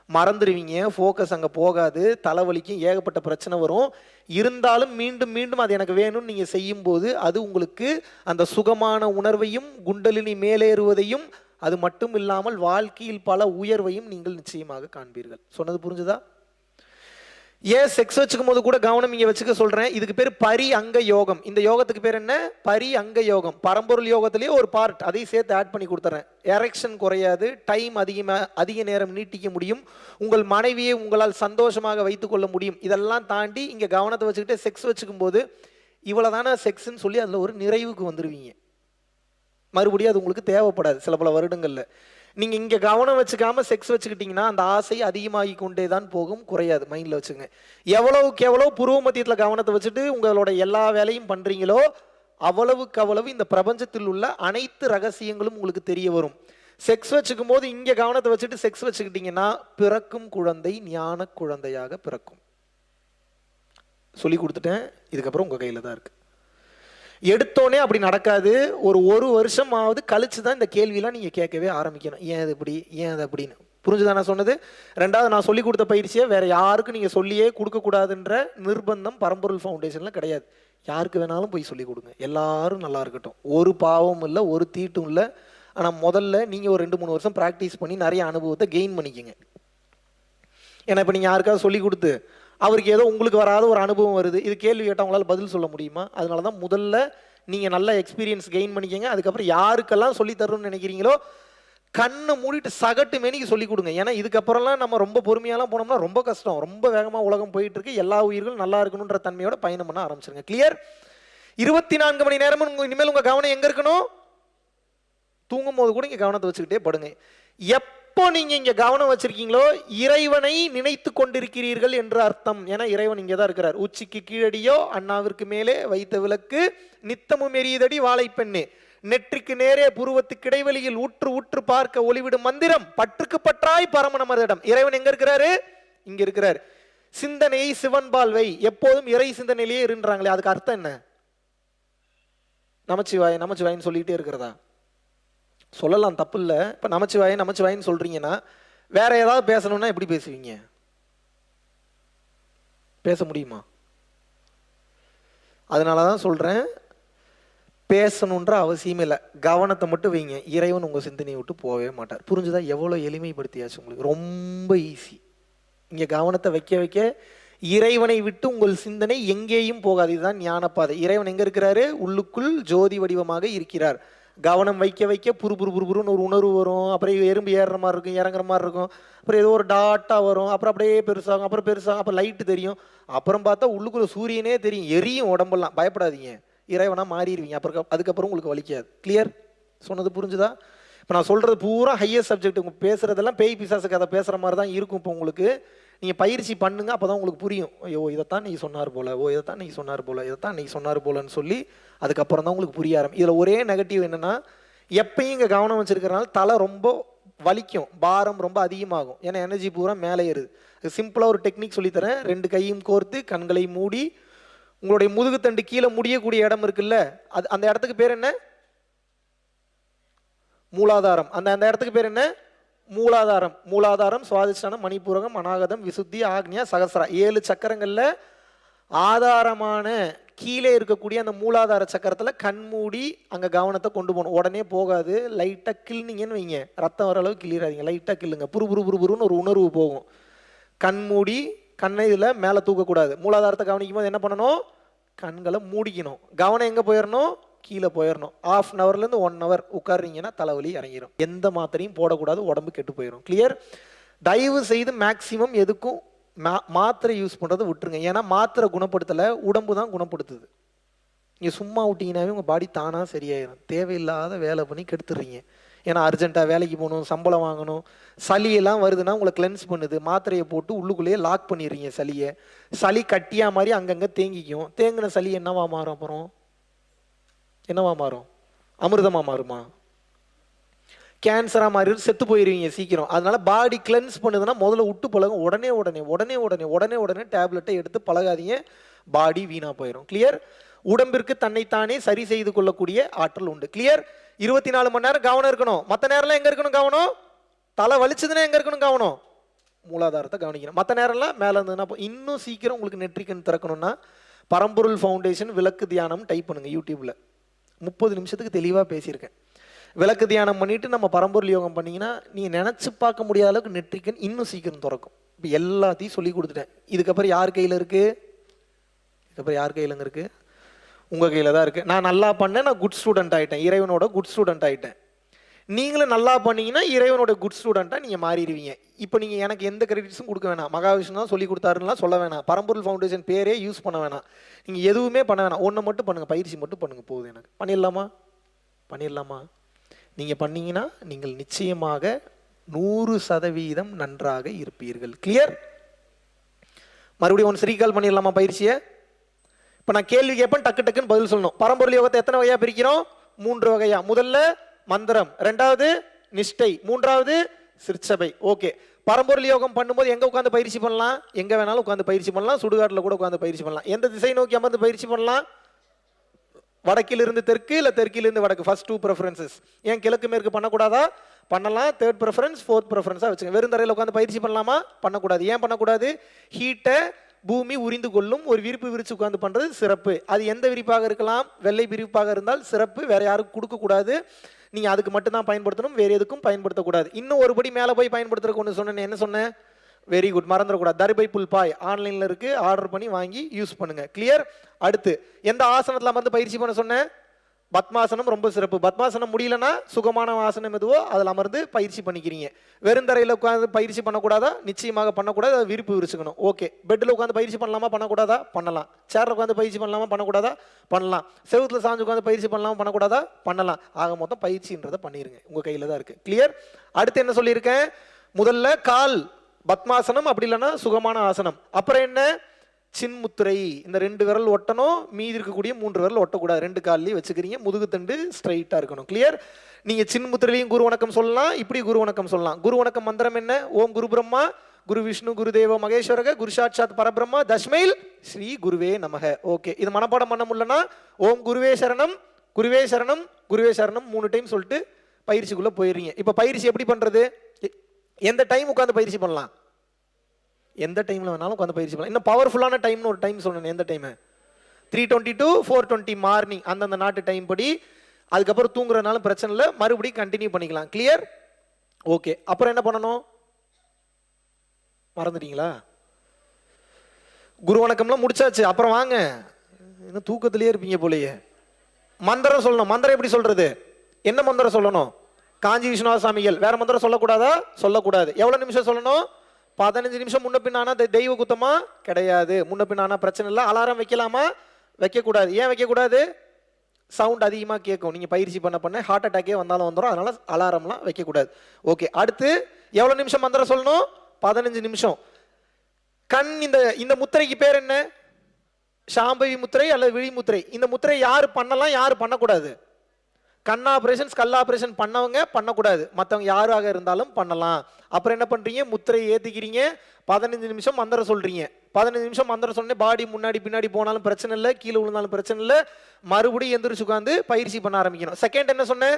மறந்துடுவீங்க, ஃபோக்கஸ் அங்க போகாது, தலைவலிக்கும், ஏகப்பட்ட பிரச்சனை வரும். இருந்தாலும் மீண்டும் மீண்டும் அது எனக்கு வேணும்னு நீங்க செய்யும் போது அது உங்களுக்கு அந்த சுகமான உணர்வையும் குண்டலினி மேலேறுவதையும், அது மட்டும் இல்லாமல் வாழ்க்கையில் பல உயர்வையும் நீங்கள் நிச்சயமாக காண்பீர்கள். சொன்னது புரிஞ்சுதா? ஏன் செக்ஸ் வச்சுக்கும் போது கூட கவனம் இங்க வச்சுக்க சொல்றேன். இதுக்கு பேர் பரி அங்க யோகம். இந்த யோகத்துக்கு பேர் என்ன? பரி அங்க யோகம். பரம்பொருள் யோகத்திலேயே ஒரு பார்ட், அதையும் சேர்த்து ஆட் பண்ணி கொடுத்துறேன். எரெக்ஷன் குறையாது, டைம் அதிக நேரம் நீட்டிக்க முடியும், உங்கள் மனைவியை உங்களால் சந்தோஷமாக வைத்துக் கொள்ள முடியும். இதெல்லாம் தாண்டி இங்க கவனத்தை வச்சுக்கிட்டு செக்ஸ் வச்சுக்கும் போது இவ்வளவுதான செக்ஸ்ன்னு சொல்லி அதுல ஒரு நிறைவுக்கு வந்துருவீங்க. மறுபடியும் அது உங்களுக்கு தேவைப்படாது சில பல வருடங்கள்ல. நீங்க இங்க கவனம் வச்சுக்காம செக்ஸ் வச்சுக்கிட்டீங்கன்னா அந்த ஆசை அதிகமாகி கொண்டே தான் போகும், குறையாது. மைண்ட்ல வச்சுங்க. எவ்வளவுக்கு எவ்வளவு புருவ மத்தியத்துல கவனத்தை வச்சுட்டு உங்களோட எல்லா வேலையும் பண்றீங்களோ அவ்வளவுக்கு அவ்வளவு இந்த பிரபஞ்சத்தில் உள்ள அனைத்து ரகசியங்களும் உங்களுக்கு தெரிய வரும். செக்ஸ் வச்சுக்கும் போது இங்க கவனத்தை வச்சுட்டு செக்ஸ் வச்சுக்கிட்டீங்கன்னா பிறக்கும் குழந்தை ஞான குழந்தையாக பிறக்கும். சொல்லி கொடுத்துட்டேன், இதுக்கப்புறம் உங்க கையில தான் இருக்கு. எடுத்தோடனே அப்படி நடக்காது. ஒரு வருஷமாவது கழிச்சு தான் இந்த கேள்வியெல்லாம் நீங்கள் கேட்கவே ஆரம்பிக்கணும். ஏன் அது இப்படி, ஏன் அது அப்படின்னு. புரிஞ்சுதான் நான் சொன்னது? ரெண்டாவது, நான் சொல்லி கொடுத்த பயிற்சியை வேற யாருக்கும் நீங்கள் சொல்லியே கொடுக்கக்கூடாதுன்ற நிர்பந்தம் பரம்பொருள் ஃபவுண்டேஷனில் கிடையாது. யாருக்கு வேணாலும் போய் சொல்லி கொடுங்க, எல்லாரும் நல்லா இருக்கட்டும். ஒரு பாவமும் இல்லை, ஒரு தீட்டும் இல்லை. ஆனால் முதல்ல நீங்கள் ஒரு 2-3 வருஷம் ப்ராக்டிஸ் பண்ணி நிறைய அனுபவத்தை கெயின் பண்ணிக்கோங்க. ஏன்னா இப்போ நீங்கள் யாருக்காவது சொல்லி கொடுத்து அவருக்கு ஏதோ உங்களுக்கு வராத ஒரு அனுபவம் வருது, இது கேள்வி கேட்டால் உங்களால் பதில் சொல்ல முடியுமா? அதனால தான் முதல்ல நீங்கள் நல்ல எக்ஸ்பீரியன்ஸ் கெயின் பண்ணிக்கங்க. அதுக்கப்புறம் யாருக்கெல்லாம் சொல்லி தரணும்னு நினைக்கிறீங்களோ கண்ணை மூடிட்டு சகட்டு மேனிக்கு சொல்லி கொடுங்க. ஏன்னா இதுக்கப்புறம்லாம் நம்ம ரொம்ப பொறுமையாலாம் போனோம்னா ரொம்ப கஷ்டம். ரொம்ப வேகமாக உலகம் போயிட்டு இருக்கு. எல்லா உயிர்களும் நல்லா இருக்கணுன்ற தன்மையோட பயணம் பண்ண ஆரம்பிச்சிருங்க. கிளியர்? 24 மணி நேரமும் இனிமேல் உங்கள் கவனம் எங்கே இருக்கணும்? தூங்கும் போது கூட இங்கே கவனத்தை வச்சுக்கிட்டே படுங்க. எப்போ நீங்க இங்க கவனம் வச்சிருக்கீங்களோ இறைவனை நினைத்து கொண்டிருக்கிறீர்கள் என்று அர்த்தம். ஏன்னா இறைவன் இங்கே தான் இருக்கிறார். உச்சிக்கு கீழடியோ அண்ணாவிற்கு மேலே வைத்த விளக்கு நித்தமும் எரியுதடி வாழைப்பெண்ணே, நெற்றிக்கு நேரே புருவத்துக்கு இடைவெளியில் உற்று உற்று பார்க்க ஒளிவிடும் மந்திரம், பற்றுக்கு பற்றாய் பரமனமரிடம். இறைவன் எங்க இருக்கிறாரு? இங்க இருக்கிறார். சிந்தனையை சிவன்பால் வை, எப்போதும் இறை சிந்தனையிலேயே இருன்றாங்களே, அதுக்கு அர்த்தம் என்ன? நமச்சிவாய நமச்சிவாயின்னு சொல்லிக்கிட்டே இருக்கிறதா? சொல்லலாம், தப்பு இல்லை. இப்போ நமச்சிவாயின்னு சொல்றீங்கன்னா வேற ஏதாவது பேசணும்னா எப்படி பேசுவீங்க? பேச முடியுமா? அதனால தான் சொல்றேன், பேசணுன்ற அவசியம் இல்லை, கவனத்தை மட்டும் வைங்க. இறைவன் உங்க சிந்தனையை விட்டு போகவே மாட்டார். புரிஞ்சுதா? எவ்வளோ எளிமைப்படுத்தியாச்சு உங்களுக்கு, ரொம்ப ஈஸி. இங்க கவனத்தை வைக்க வைக்க இறைவனை விட்டு உங்கள் சிந்தனை எங்கேயும் போகாது. இதுதான் ஞானப்பாதை. இறைவன் எங்க இருக்கிறாரு? உள்ளுக்குள் ஜோதி வடிவமாக இருக்கிறார். கவனம் வைக்க வைக்க புருன்னு ஒரு உணர்வு வரும். அப்புறம் எறும்பு ஏறுற மாதிரி இருக்கும், இறங்குற மாதிரி இருக்கும். அப்புறம் ஏதோ ஒரு டாட்டா வரும். அப்புறம் அப்படியே பெருசாகும், அப்புறம் பெருசாகும், அப்புறம் லைட்டு தெரியும். அப்புறம் பார்த்தா உள்ளுக்குள்ள சூரியனே தெரியும், எரியும் உடம்பெல்லாம். பயப்படாதீங்க, இறைவனா மாறிடுவீங்க. அப்புறம் அதுக்கப்புறம் உங்களுக்கு வலிக்காது. கிளியர்? சொன்னது புரிஞ்சுதா? இப்போ நான் சொல்றது பூரா ஹையர் சப்ஜெக்ட். உங்க பேசுறதெல்லாம் பேய் பிசாசு கதை பேசுற மாதிரி தான் இருக்கும். இப்போ உங்களுக்கு நீங்க பயிற்சி பண்ணுங்க, அப்பதான் உங்களுக்கு புரியும். ஐயோ இதைத்தான் நீ சொன்னார் போல, ஓ இதைத்தான் நீ சொன்னார் போல, இதைத்தான் நீ சொன்னார் போலன்னு சொல்லி அதுக்கப்புறம் தான் உங்களுக்கு புரிய ஆரம்பி. இதுல ஒரே நெகட்டிவ் என்னன்னா, எப்பயும் இங்க கவனம் வச்சிருக்கிறனால தலை ரொம்ப வலிக்கும், பாரம் ரொம்ப அதிகமாகும். ஏன்னா எனர்ஜி பூரா மேலே ஏறுது. சிம்பிளா ஒரு டெக்னிக் சொல்லித்தரேன். 2 கையும் கோர்த்து கண்களை மூடி உங்களுடைய முதுகுத்தண்டு கீழே முடியக்கூடிய இடம் இருக்குல்ல, அந்த இடத்துக்கு பேர் என்ன? மூலாதாரம். அந்த இடத்துக்கு பேர் என்ன? மூலாதாரம். மூலாதாரம், சுவாதிஷ்டானம், மணிப்பூரகம், அநாகதம், விசுத்தி, ஆக்னியா, சகசரா. 7 சக்கரங்கள்ல ஆதாரமான கீழே இருக்கக்கூடிய அந்த மூலாதார சக்கரத்துல கண்மூடி அங்க கவனத்தை கொண்டு போகணும். உடனே போகாது, லைட்டா கிள்னீங்கன்னு வைங்க, ரத்தம் வர அளவுக்கு கிளியராதிங்க. லைட்டா கிள்ளுங்க, புருன்னு ஒரு உணர்வு போகும். கண்மூடி கண்ணை இதுல மேல தூக்கக்கூடாது. மூலாதாரத்தை கவனிக்கும் போது என்ன பண்ணணும்? கண்களை மூடிக்கணும். கவனம் எங்க போயிடணும்? கீழே போயிடணும். 1/2 ஹவர்லேருந்து 1 ஹவர் உட்கார்றீங்கன்னா தலைவலி இறங்கிடும். எந்த மாத்திரையும் போடக்கூடாது, உடம்பு கெட்டு போயிடும். கிளியர்? தயவு செய்து மேக்சிமம் எதுக்கும் மாத்திரை யூஸ் பண்ணுறதை விட்டுருங்க. ஏன்னா மாத்திரை குணப்படுத்தலை, உடம்பு தான் குணப்படுத்துது. நீங்கள் சும்மா விட்டீங்கன்னாவே உங்கள் பாடி தானாக சரியாயிடும். தேவையில்லாத வேலை பண்ணி கெடுத்துடுறீங்க. ஏன்னா அர்ஜென்ட்டாக வேலைக்கு போகணும், சம்பளம் வாங்கணும், சளியெல்லாம் வருதுன்னா உங்களை கிளென்ஸ் பண்ணுது. மாத்திரையை போட்டு உள்ளுக்குள்ளேயே லாக் பண்ணிடுறீங்க சளியை. சளி கட்டியா மாதிரி அங்கங்கே தேங்கிக்கும். தேங்கின சளி என்னவா மாறும்? அப்புறம் என்னவா மாறும்? அமிர்தமா மாறுமா? கேன்சராக மாறி செத்து போயிருவீங்க சீக்கிரம். அதனால பாடி கிளென்ஸ் பண்ணுதுன்னா முதல்ல விட்டு பழகும். உடனே டேப்லெட்டை எடுத்து பழகாதீங்க, பாடி வீணாக போயிடும். கிளியர்? உடம்பிற்கு தன்னைத்தானே சரி செய்து கொள்ளக்கூடிய ஆற்றல் உண்டு. கிளியர்? 24 மணி நேரம் கவனம் இருக்கணும். மற்ற நேரம்லாம் எங்கே இருக்கணும் கவனம்? தலை வலிச்சதுன்னா எங்கே இருக்கணும் கவனம்? மூலாதாரத்தை கவனிக்கணும். மற்ற நேரம்லாம் மேலே இருந்ததுன்னா இன்னும் சீக்கிரம் உங்களுக்கு நெற்றிக்கண் திறக்கணும்னா பரம்பொருள் ஃபவுண்டேஷன் விளக்கு தியானம் டைப் பண்ணுங்க யூடியூப்ல. 30 நிமிஷத்துக்கு தெளிவாக பேசியிருக்கேன். விளக்கு தியானம் பண்ணிட்டு நம்ம பரம்பொருள் யோகம் பண்ணீங்கன்னா நீ நினைச்சு பார்க்க முடியாத அளவுக்கு நெற்றிக்கண் இன்னும் சீக்கிரம் திறக்கும். இப்போ எல்லாத்தையும் சொல்லி கொடுத்துட்டேன். இதுக்கப்புறம் யார் கையில் இருக்கு? இதுக்கப்புறம் யார் கையிலங்க இருக்கு? உங்க கையில தான் இருக்கு. நான் நல்லா பண்ணேன், நான் குட் ஸ்டூடெண்ட் ஆயிட்டேன், இறைவனோட குட் ஸ்டூடெண்ட் ஆயிட்டேன். நீங்களும் நல்லா பண்ணீங்கன்னா இறைவனோட குட் ஸ்டூடெண்ட்டாக நீங்கள் மாறிடுவீங்க. இப்போ நீங்கள் எனக்கு எந்த கிரெடிட்ஸும் கொடுக்க வேணாம். மகாவிஷ்ணு தான் சொல்லி கொடுத்தாருன்னா சொல்ல வேணாம். பரம்பொருள் ஃபவுண்டேஷன் பேரே யூஸ் பண்ண வேணாம். நீங்கள் எதுவுமே பண்ண வேணாம். ஒன்று மட்டும் பண்ணுங்கள், பயிற்சி மட்டும் பண்ணுங்கள், போகுது. எனக்கு பண்ணிடலாமா? நீங்கள் பண்ணீங்கன்னா நீங்கள் நிச்சயமாக 100% நன்றாக இருப்பீர்கள். கிளியர்? மறுபடியும் ஒன்று ரீகால் பண்ணிடலாமா பயிற்சியை? இப்போ நான் கேள்வி கேட்பேன், டக்குன்னு பதில் சொல்லணும். பரம்பொருள் யோகத்தை எத்தனை வகையாக பிரிக்கிறோம்? 3 வகையா. முதல்ல மந்திரம், 2வது நிஷ்டை, 3வது சிற்சபை. ஓகே. பரம்பொருள் யோகம் பண்ணும்போது எங்க உட்காந்து பயிற்சி பண்ணலாம்? எங்க வேணாலும் உட்காந்து பயிற்சி பண்ணலாம். சுடுகாட்டில் கூட உட்காந்து பயிற்சி பண்ணலாம். எந்த திசை நோக்கி அமர்ந்து பயிற்சி பண்ணலாம்? வடக்கிலிருந்து தெற்கு, இல்லை தெற்கிலிருந்து வடக்கு. First 2 preferences. ஏன் கிழக்கு மேற்கு பண்ணக்கூடாதா? பண்ணலாம். 3rd ப்ரெஃபரன்ஸ், 4th ப்ரெஃபரன்ஸாக வச்சுங்க. வெறும் தரையில் உட்காந்து பயிற்சி பண்ணலாமா? பண்ணக்கூடாது. ஏன் பண்ணக்கூடாது? ஹீட்டை பூமி உரிந்து கொள்ளும். ஒரு விரிப்பு விரிச்சு உட்காந்து பண்றது சிறப்பு. அது எந்த விரிப்பாக இருக்கலாம்? வெள்ளை விரிப்பாக இருந்தால் சிறப்பு. வேற யாருக்கும் கொடுக்கக்கூடாது. நீங்க அதுக்கு மட்டும்தான் பயன்படுத்தணும், வேற எதுக்கும் பயன்படுத்தக்கூடாது. இன்னும் ஒருபடி மேலே போய் பயன்படுத்துறதுக்கு ஒன்று சொன்னேன். என்ன சொன்னேன்? வெரி குட், மறந்துடக்கூடாது. தர்பை புல்பாய் ஆன்லைன்ல இருக்கு, ஆர்டர் பண்ணி வாங்கி யூஸ் பண்ணுங்க. கிளியர்? அடுத்து எந்த ஆசனத்தில் அமர்ந்து பயிற்சி பண்ண சொன்னேன்? பத்மாசனம் ரொம்ப சிறப்பு. பத்மாசனம் முடியலன்னா சுகமான ஆசனம் எதுவோ அதில் அமர்ந்து பயிற்சி பண்ணிக்கிறீங்க. வெறுந்தரையில் உட்காந்து பயிற்சி பண்ணக்கூடாதா? நிச்சயமாக பண்ணக்கூடாது. அது விரிப்பு விரிச்சுக்கணும். ஓகே. பெட்டில் உட்காந்து பயிற்சி பண்ணலாமா? பண்ணக்கூடாதா? பண்ணலாம். சேரில் உட்காந்து பயிற்சி பண்ணலாமா? பண்ணக்கூடாதா? பண்ணலாம். செவுத்துல சாஞ்சு உட்காந்து பயிற்சி பண்ணலாமா? பண்ணக்கூடாதா? பண்ணலாம். ஆக மொத்தம் பயிற்சின்றதை பண்ணிருங்க, உங்க கையில தான் இருக்கு. கிளியர்? அடுத்து என்ன சொல்லியிருக்கேன்? முதல்ல கால் பத்மாசனம், அப்படி இல்லைன்னா சுகமான ஆசனம். அப்புறம் என்ன? சின்முத்திரை. இந்த 2 விரல் ஒட்டணும், மீதி இருக்கக்கூடிய 3 விரல் ஒட்டக்கூடாது. 2 கால்லையும் வச்சுக்கிறீங்க. முதுகு தண்டு ஸ்ட்ரைட்டா இருக்கணும். கிளியர்? நீங்க சின்முத்திரையிலையும் குரு வணக்கம் சொல்லலாம், இப்படி குரு வணக்கம் சொல்லலாம். குரு வணக்கம் மந்திரம் என்ன? ஓம் குரு பிரம்மா குரு விஷ்ணு குரு தேவ மகேஸ்வரக குரு சாட்சாத் பரபிரம்மா தஸ்மைல் ஸ்ரீ குருவே நமக. ஓகே. இது மனப்பாடம் பண்ண முடியலன்னா ஓம் குருவே சரணம் குருவே சரணம் குருவே சரணம் 3 டைம் சொல்லிட்டு பயிற்சிக்குள்ள போயிடுறீங்க. இப்ப பயிற்சி எப்படி பண்றது? எந்த டைம் உட்காந்து பயிற்சி பண்ணலாம்? எந்த டைம்ல வேணாலும் உட்காந்து பயிற்சி பண்ணலாம். இன்னும் பவர்ஃபுல்லான டைம்னு ஒரு டைம் சொன்னேன். எந்த டைம்? 3:20 to 4:20 மார்னிங், அந்தந்த நாட்டு டைம் படி. அதுக்கப்புறம் தூங்குறதுனால பிரச்சனை இல்லை, மறுபடியும் கண்டினியூ பண்ணிக்கலாம். கிளியர்? ஓகே. அப்புறம் என்ன பண்ணணும்? மறந்துட்டீங்களா? குரு வணக்கம்லாம் முடிச்சாச்சு. அப்புறம் வாங்க, இன்னும் தூக்கத்திலேயே இருப்பீங்க போலயே. மந்திரம் சொல்லணும். மந்திரம் எப்படி சொல்றது? என்ன மந்திரம் சொல்லணும்? காஞ்சி விஸ்வநாத சாமிகள். வேற மந்திரம் சொல்லக்கூடாதா? சொல்லக்கூடாது. எவ்வளவு நிமிஷம் சொல்லணும்? 15 நிமிஷம். முன்ன பின்னானா தெய்வ குத்தமா? கிடையாது. முன்ன பின்னானா பிரச்சனை இல்லை. அலாரம் வைக்கலாமா? வைக்கக்கூடாது. ஏன் வைக்கக்கூடாது? சவுண்ட் அதிகமாக கேட்கும். நீங்கள் பயிற்சி பண்ண ஹார்ட் அட்டாக்கே வந்தாலும் வந்துடும். அதனால அலாரம்லாம் வைக்கக்கூடாது. ஓகே. அடுத்து எவ்வளோ நிமிஷம் மந்திரம் சொல்லணும்? 15 நிமிஷம். கண், இந்த முத்திரைக்கு பேர் என்ன? சாம்பவி முத்திரை அல்லது விழி முத்திரை. இந்த முத்திரை யார் பண்ணலாம், யார் பண்ணக்கூடாது? கண் ஆபரேஷன், ஸ்கல் ஆபரேஷன் பண்ணவங்க பண்ணக்கூடாது. மற்றவங்க யாராக இருந்தாலும் பண்ணலாம். அப்புறம் என்ன பண்றீங்க? முத்திரையை ஏத்திக்கிறீங்க. 15 நிமிஷம் மந்திரம் சொல்றீங்க. 15 நிமிஷம் மந்திரம் சொன்னே பாடி முன்னாடி பின்னாடி போனாலும் பிரச்சனை இல்லை, கீழே விழுந்தாலும் பிரச்சனை இல்லை. மறுபடியும் எந்திரிச்சு உட்காந்து பயிற்சி பண்ண ஆரம்பிக்கணும். செகண்ட் என்ன சொன்னேன்?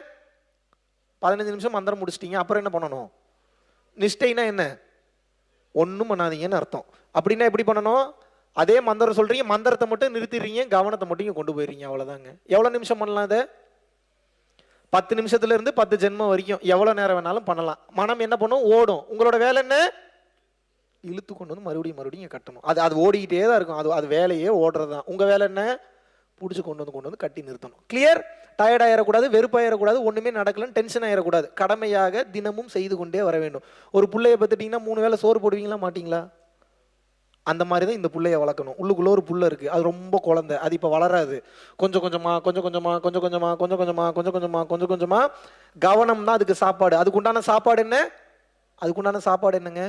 15 நிமிஷம் மந்திரம் முடிச்சிட்டீங்க. அப்புறம் என்ன பண்ணணும்? நிஷ்டைனா என்ன? ஒன்றும் பண்ணாதீங்கன்னு அர்த்தம். அப்படின்னா எப்படி பண்ணணும்? அதே மந்திரம் சொல்றீங்க, மந்திரத்தை மட்டும் நிறுத்திடுறீங்க, கவனத்தை மட்டும் இங்கே கொண்டு போயிடுறீங்க. அவ்வளோதாங்க. எவ்வளோ நிமிஷம் பண்ணலாம் அதை? 10 நிமிஷத்துல இருந்து 10 ஜென்மம் வரைக்கும் எவ்வளவு நேரம் வேணாலும் பண்ணலாம். மனம் என்ன பண்ணும்? ஓடும். உங்களோட வேலை என்ன? இழுத்து கொண்டு வந்து மறுபடியும் கட்டணும். அது ஓடிக்கிட்டே தான் இருக்கும். அது வேலையே ஓடுறது தான். உங்க வேலை என்ன? பிடிச்சி கொண்டு வந்து கட்டி நிறுத்தணும். கிளியர்? டயர்ட் ஆயிடக்கூடாது, வெறுப்பாயிடக்கூடாது, ஒண்ணுமே நடக்கலன்னு டென்ஷன் ஆயிடக்கூடாது. கடமையாக தினமும் செய்து கொண்டே வர வேண்டும். ஒரு பிள்ளைய பத்துட்டீங்கன்னா 3 வேளை சோறு போடுவீங்களா மாட்டீங்களா? அந்த மாதிரி தான் இந்த புள்ளைய வளர்க்கணும். உள்ளுக்குள்ள ஒரு புள்ள இருக்கு, அது ரொம்ப குழந்தை, அது இப்போ வளராது. கொஞ்சம் கொஞ்சமா கவனம் தான் அதுக்கு சாப்பாடு. அதுக்குண்டான சாப்பாடு என்ன? அதுக்குண்டான சாப்பாடு என்னங்க?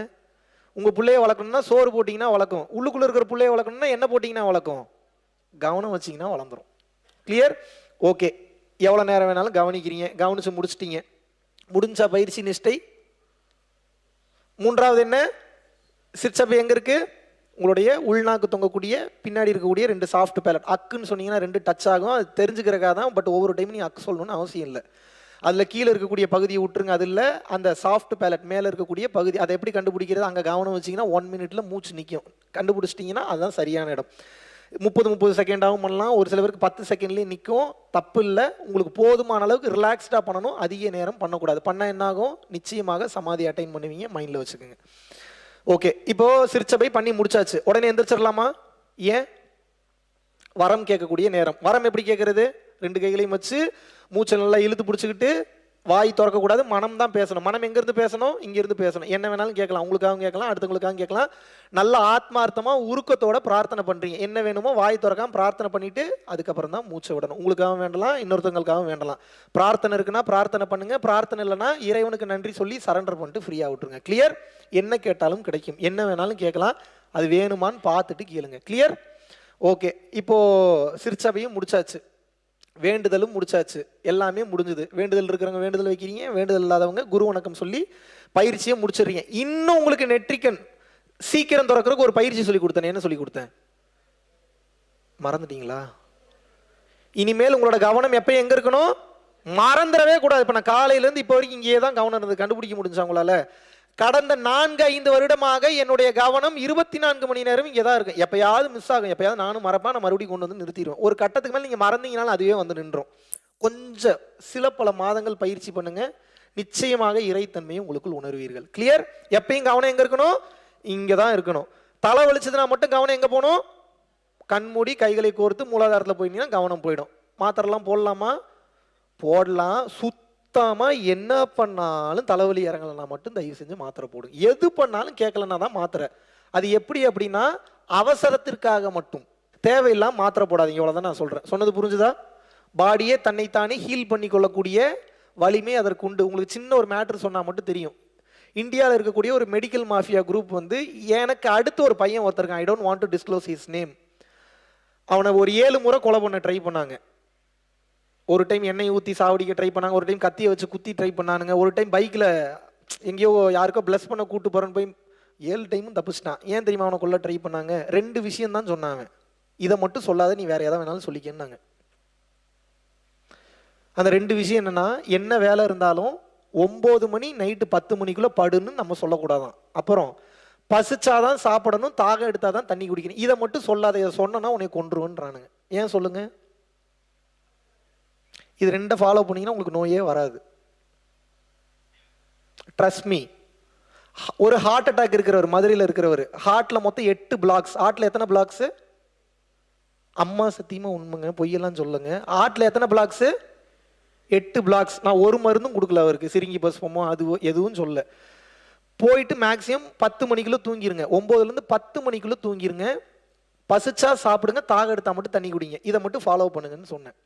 உங்க பிள்ளைய வளர்க்கணும்னா சோறு போட்டிங்கன்னா வளர்க்கும். உள்ளுக்குள்ள இருக்கிற பிள்ளைய வளர்க்கணும்னா என்ன போட்டிங்கன்னா வளர்க்கும்? கவனம் வச்சிங்கன்னா வளர்ந்துரும். கிளியர்? ஓகே. எவ்வளோ நேரம் வேணாலும் கவனிக்கிறீங்க. கவனிச்சு முடிச்சிட்டீங்க. முடிஞ்சா பயிற்சி நிஷ்டை. மூன்றாவது என்ன? சிற்சபை எங்க இருக்கு? உங்களுடைய உள்நாக்கு தொங்கக்கூடிய பின்னாடி இருக்கக்கூடிய 2 சாஃப்ட் பேலட். அக்குன்னு சொன்னீங்கன்னா 2 டச் ஆகும், அது தெரிஞ்சுக்கிறக்காக தான். பட் ஒவ்வொரு டைம் நீ அக்கு சொல்லணும்னு அவசியம் இல்லை. அதில் கீழே இருக்கக்கூடிய பகுதியை விட்டுருங்க. அது இல்லை, அந்த சாஃப்ட் பேலட் மேலே இருக்கக்கூடிய பகுதி. அதை எப்படி கண்டுபிடிக்கிறது? அங்கே கவனம் வச்சிங்கன்னா 1 மினிட்ல மூச்சு நிற்கும். கண்டுபிடிச்சிட்டிங்கன்னா அதுதான் சரியான இடம். 30 செகண்டாகவும் பண்ணலாம், ஒரு சில பேருக்கு 10 செகண்ட்லேயே நிற்கும். தப்பு இல்லை. உங்களுக்கு போதுமான அளவுக்கு ரிலாக்ஸ்டாக பண்ணணும், அதிக நேரம் பண்ணக்கூடாது. பண்ணால் என்னாகும்? நிச்சயமாக சமாதி அட்டைன் பண்ணுவீங்க, மைண்டில் வச்சுக்கோங்க. ஓகே, இப்போ சிற்சபை பண்ணி முடிச்சாச்சு. உடனே எந்திரிச்சிடலாமா? ஏன்? வரம் கேட்கக்கூடிய நேரம். வரம் எப்படி கேட்கறது? 2 கைகளையும் வச்சு மூச்சை நல்லா இழுத்து பிடிச்சிக்கிட்டு வாய் திறக்கக்கூடாது, மனம் தான் பேசணும். மனம் எங்கேருந்து பேசணும்? இங்கேருந்து பேசணும். என்ன வேணாலும் கேட்கலாம், உங்களுக்காகவும் கேட்கலாம், அடுத்தவங்களுக்காகவும் கேட்கலாம். நல்லா ஆத்மார்த்தமாக உருக்கத்தோட பிரார்த்தனை பண்ணுறீங்க. என்ன வேணுமோ வாய் திறக்காம பிரார்த்தனை பண்ணிவிட்டு அதுக்கப்புறம் தான் மூச்சை விடணும். உங்களுக்காகவும் வேண்டலாம், இன்னொருத்தவங்களுக்காகவும் வேண்டலாம். பிரார்த்தனை இருக்குன்னா பிரார்த்தனை பண்ணுங்கள், பிரார்த்தனை இல்லைன்னா இறைவனுக்கு நன்றி சொல்லி சரண்டர் பண்ணிட்டு ஃப்ரீயாக விட்டுருங்க. கிளியர்? என்ன கேட்டாலும் கிடைக்கும், என்ன வேணாலும் கேட்கலாம். அது வேணுமான்னு பார்த்துட்டு கேளுங்க. கிளியர்? ஓகே, இப்போது சிற்சபையும் முடிச்சாச்சு, வேண்டுதலும் முடிச்சாச்சு, எல்லாமே முடிஞ்சுது. வேண்டுதல் இருக்கிறவங்க வேண்டுதல் வைக்கிறீங்க, வேண்டுதல் இல்லாதவங்க குரு வணக்கம் சொல்லி பயிற்சியை முடிச்சிடுறீங்க. இன்னும் உங்களுக்கு நெற்றிக்கண் சீக்கிரம் திறக்கிறதுக்கு ஒரு பயிற்சி சொல்லி கொடுத்தேன். என்ன சொல்லி கொடுத்தேன்? மறந்துட்டீங்களா? இனிமேல் உங்களோட கவனம் எப்பயும் எங்க இருக்கணும்? மறந்துடவே கூடாது. இப்போ நான் காலையிலேருந்து இப்போ வரைக்கும் இங்கேயே தான் கவனம் இருந்தது. கண்டுபிடிக்க முடிஞ்சா உங்களால? கடந்த 4-5 வருடமாக என்னுடைய கவனம் 24 மணி நேரம் இங்கே தான் இருக்கும். எப்பயாவது மிஸ் ஆகும், எப்பயாவது நானும் மறப்பேன், நான் மறுபடியும் கொண்டு வந்து நிறுத்திடுவேன். ஒரு கட்டத்துக்கு மேலே நீங்கள் மறந்தீங்கனாலும் அதுவே வந்து நின்றோம். கொஞ்சம் சில பல மாதங்கள் பயிற்சி பண்ணுங்க, நிச்சயமாக இறைத்தன்மையை உங்களுக்குள் உணர்வீர்கள். கிளியர்? எப்பயும் கவனம் எங்கே இருக்கணும்? இங்கே தான் இருக்கணும். தலை வலிச்சதுன்னா மட்டும் கவனம் எங்கே போகணும்? கண்மூடி கைகளை கோர்த்து மூலாதாரத்தில் போயிட்டீங்கன்னா கவனம் போயிடும். மாத்திரெல்லாம் போடலாமா? போடலாம். என்ன பண்ணாலும் தலைவலி இறங்கலன்னா மட்டும் தயவு செஞ்சு மாத்திரை போடுங்க. எது பண்ணாலும் கேட்கலன்னா தான் மாத்திரை. அது எப்படி அப்படின்னா அவசரத்திற்காக மட்டும், தேவையில்லாம மாத்திரை போடாதீங்க. இவ்வளவுதான் நான் சொல்றேன். சொன்னது புரிஞ்சுதா? பாடியே தன்னைத்தானே ஹீல் பண்ணி கொள்ளக்கூடிய வலிமை அதற்கு உண்டு. உங்களுக்கு சின்ன ஒரு மேட்ரு சொன்னா மட்டும் தெரியும். இந்தியாவில் இருக்கக்கூடிய ஒரு மெடிக்கல் மாஃபியா குரூப் வந்து, எனக்கு அடுத்து ஒரு பையன் ஒருத்தருக்கான், I don't want to disclose his name. அவனை ஒரு 7 முறை கொலை பண்ண ட்ரை பண்ணாங்க. ஒரு டைம் எண்ணெய் ஊற்றி சாவடிக்க ட்ரை பண்ணாங்க, ஒரு டைம் கத்தியை வச்சு குத்தி ட்ரை பண்ணானுங்க, ஒரு டைம் பைக்கில் எங்கேயோ யாருக்கோ பிளஸ் பண்ண கூட்டு போகிறேன்னு போய் 7 டைமும் தப்பிச்சிட்டான். ஏன் தெரியுமா அவனை கொல்ல ட்ரை பண்ணாங்க? 2 விஷயம் தான் சொன்னாங்க. இதை மட்டும் சொல்லாத, நீ வேற எதாவது வேணாலும் சொல்லிக்கன்னாங்க. அந்த 2 விஷயம் என்னன்னா, என்ன வேலை இருந்தாலும் 9 மணி நைட்டு 10 மணிக்குள்ளே படுன்னு நம்ம சொல்லக்கூடாதான். அப்புறம் பசிச்சாதான் சாப்பிடணும், தாகம் எடுத்தாதான் தண்ணி குடிக்கணும். இதை மட்டும் சொல்லாத, இதை சொன்னா உன்னை கொன்றுவேன்றானுங்க. ஏன் சொல்லுங்க? இது 2 ஃபாலோ பண்ணீங்கன்னா உங்களுக்கு நோயே வராது. Trust me. ஒரு ஹார்ட் அட்டாக் இருக்கிறவர், மதுரையில் இருக்கிறவர், ஹார்ட்ல மொத்தம் 8 பிளாக்ஸ். ஹார்ட்ல எத்தனை பிளாக்ஸ்? அம்மா சத்தியமா உண்மைங்க, பொய்யெல்லாம் சொல்லுங்க. ஹார்ட்ல எத்தனை பிளாக்ஸ்? 8 பிளாக்ஸ். நான் ஒரு மருந்தும் கொடுக்கல அவருக்கு, சிரிங்கி பஸ்பமோ அது எதுவும் சொல்ல. போயிட்டு மேக்சிமம் 10 மணிக்குள்ள தூங்கிருங்க. 9லேருந்து 10 மணிக்குள்ள தூங்கிருங்க. பசிச்சா சாப்பிடுங்க, தாக எடுத்தா மட்டும் தண்ணி குடிங்க. இதை மட்டும் ஃபாலோ பண்ணுங்கன்னு சொன்னேன்.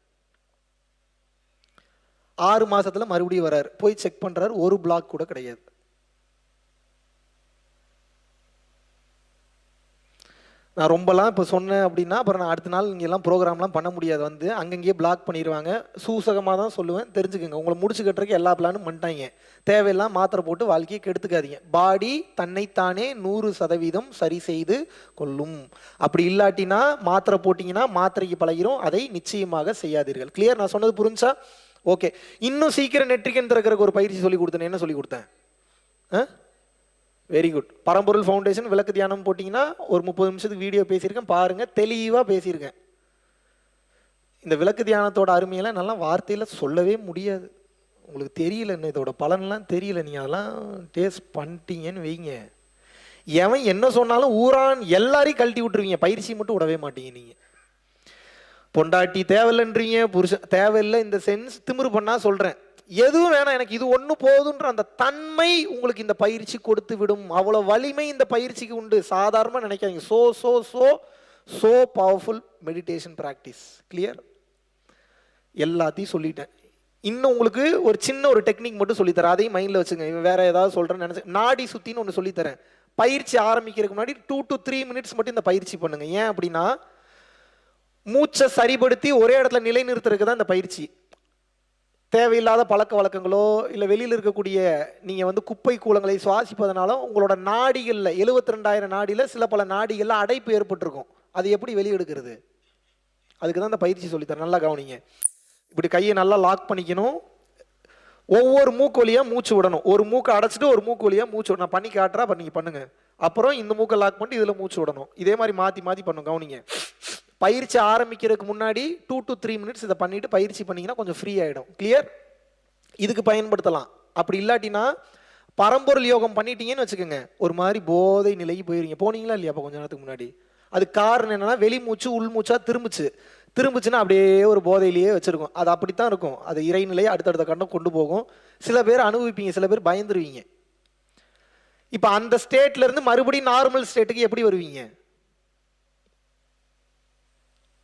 6 மாசத்துல மறுபடியும் வராரு, போய் செக் பண்றாரு, ஒரு பிளாக் கூட கிடையாது. நான் ரொம்பலாம் இப்போ சொன்னேன் அப்படின்னா அப்புறம் நான் அடுத்த நாள் இங்கெல்லாம் ப்ரோக்ராம்லாம் பண்ண முடியாது. வந்து அங்கங்கேயே பிளாக் பண்ணிடுவாங்க. சூசகமாக தான் சொல்லுவேன், தெரிஞ்சுக்கோங்க. உங்களை முடிச்சு கட்டுறதுக்கு எல்லா பிளானும் பண்ணிட்டாங்க. தேவையெல்லாம் மாத்திரை போட்டு வாழ்க்கையை கெடுத்துக்காதீங்க. பாடி தன்னைத்தானே 100% சரி செய்து கொள்ளும். அப்படி இல்லாட்டினா மாத்திரை போட்டிங்கன்னா மாத்திரைக்கு பழகிரும். அதை நிச்சயமாக செய்யாதீர்கள். கிளியர்? நான் சொன்னது புரிஞ்சா? ஓகே. இன்னும் சீக்கிரம் நெற்றிக்கண் திறக்கிறதுக்கு ஒரு பயிற்சி சொல்லி கொடுத்தேன். என்ன சொல்லி கொடுத்தேன்? Very good. பரம்பொருள் ஃபவுண்டேஷன் விளக்கு தியானம் போட்டிங்கன்னா ஒரு 30 நிமிஷத்துக்கு வீடியோ பேசியிருக்கேன், பாருங்க, தெளிவாக பேசியிருக்கேன். இந்த விளக்கு தியானத்தோட அருமையெல்லாம் நல்லா வார்த்தையில் சொல்லவே முடியாது. உங்களுக்கு தெரியல, என்ன இதோட பலன்லாம் தெரியல. நீங்கள் அதெல்லாம் டேஸ்ட் பண்ணிட்டீங்கன்னு வைங்க, எவன் என்ன சொன்னாலும் ஊரான் எல்லாரையும் கழட்டி விட்டுருவீங்க, பயிற்சி மட்டும் விடவே மாட்டீங்க. நீங்கள் பொண்டாட்டி தேவையில்லைன்றீங்க, புருஷன் தேவையில்லை. இந்த சென்ஸ் திமிரு பண்ணா சொல்கிறேன், எதுவும் வேணாம், எனக்கு இது ஒன்று போதுன்ற அந்த தன்மை உங்களுக்கு இந்த பயிற்சி கொடுத்து விடும். அவ்வளோ வலிமை இந்த பயிற்சிக்கு உண்டு. சாதாரணமாக நினைக்காதீங்க. So so so so powerful meditation practice. Clear? எல்லாத்தையும் சொல்லிட்டேன். இன்னும் உங்களுக்கு ஒரு சின்ன ஒரு டெக்னிக் மட்டும் சொல்லித்தரேன், அதையும் மைண்டில் வச்சுங்க. வேற ஏதாவது சொல்கிறேன்னு நினச்சி, நாடி சுத்தின்னு ஒன்று சொல்லித்தரேன். பயிற்சி ஆரம்பிக்கிறதுக்கு முன்னாடி 2 to 3 minutes மட்டும் இந்த பயிற்சி பண்ணுங்க. ஏன் அப்படின்னா, மூச்சை சரிபடுத்தி ஒரே இடத்துல நிலைநிறுத்துறதுக்கு தான் இந்த பயிற்சி. தேவையில்லாத பழக்க வழக்கங்களோ இல்லை வெளியில் இருக்கக்கூடிய நீங்கள் வந்து குப்பை கூலங்களை சுவாசிப்பதனாலும் உங்களோட நாடிகளில் 72,000 நாடியில் சில பல நாடிகளில் அடைப்பு ஏற்பட்டிருக்கும். அது எப்படி வெளியெடுக்கிறது? அதுக்கு தான் இந்த பயிற்சி சொல்லித்தரேன். நல்லா கவனிங்க. இப்படி கையை நல்லா லாக் பண்ணிக்கணும். ஒவ்வொரு மூக்கு வழியாக மூச்சு விடணும். ஒரு மூக்கை அடைச்சிட்டு ஒரு மூக்கு வழியாக மூச்சு விடணும். நான் பண்ணி காட்டுறா, அப்போ நீங்கள் பண்ணுங்க. அப்புறம் இந்த மூக்கை லாக் பண்ணிட்டு இதில் மூச்சு விடணும். இதே மாதிரி மாற்றி மாற்றி பண்ணும். கவனிங்க. பயிற்சி ஆரம்பிக்கிறதுக்கு முன்னாடி 2 to 3 minutes இதை பண்ணிட்டு பயிற்சி பண்ணிங்கன்னா கொஞ்சம் ஃப்ரீ ஆகிடும். கிளியர்? இதுக்கு பயன்படுத்தலாம். அப்படி இல்லாட்டினா பரம்பொருள் யோகம் பண்ணிட்டீங்கன்னு வச்சுக்கோங்க, ஒரு மாதிரி போதை நிலைக்கு போயிருவீங்க. போனீங்களா இல்லையா அப்போ கொஞ்ச நேரத்துக்கு முன்னாடி? அது காரணம் என்னன்னா, வெளி மூச்சு உள் மூச்சா திரும்பிச்சுன்னா அப்படியே ஒரு போதையிலேயே வச்சிருக்கும். அது அப்படித்தான் இருக்கும். அது இறைநிலையை அடுத்தடுத்த கண்டம் கொண்டு போகும். சில பேர் அனுபவிப்பீங்க, சில பேர் பயந்துருவீங்க. இப்போ அந்த ஸ்டேட்ல இருந்து மறுபடியும் நார்மல் ஸ்டேட்டுக்கு எப்படி வருவீங்க?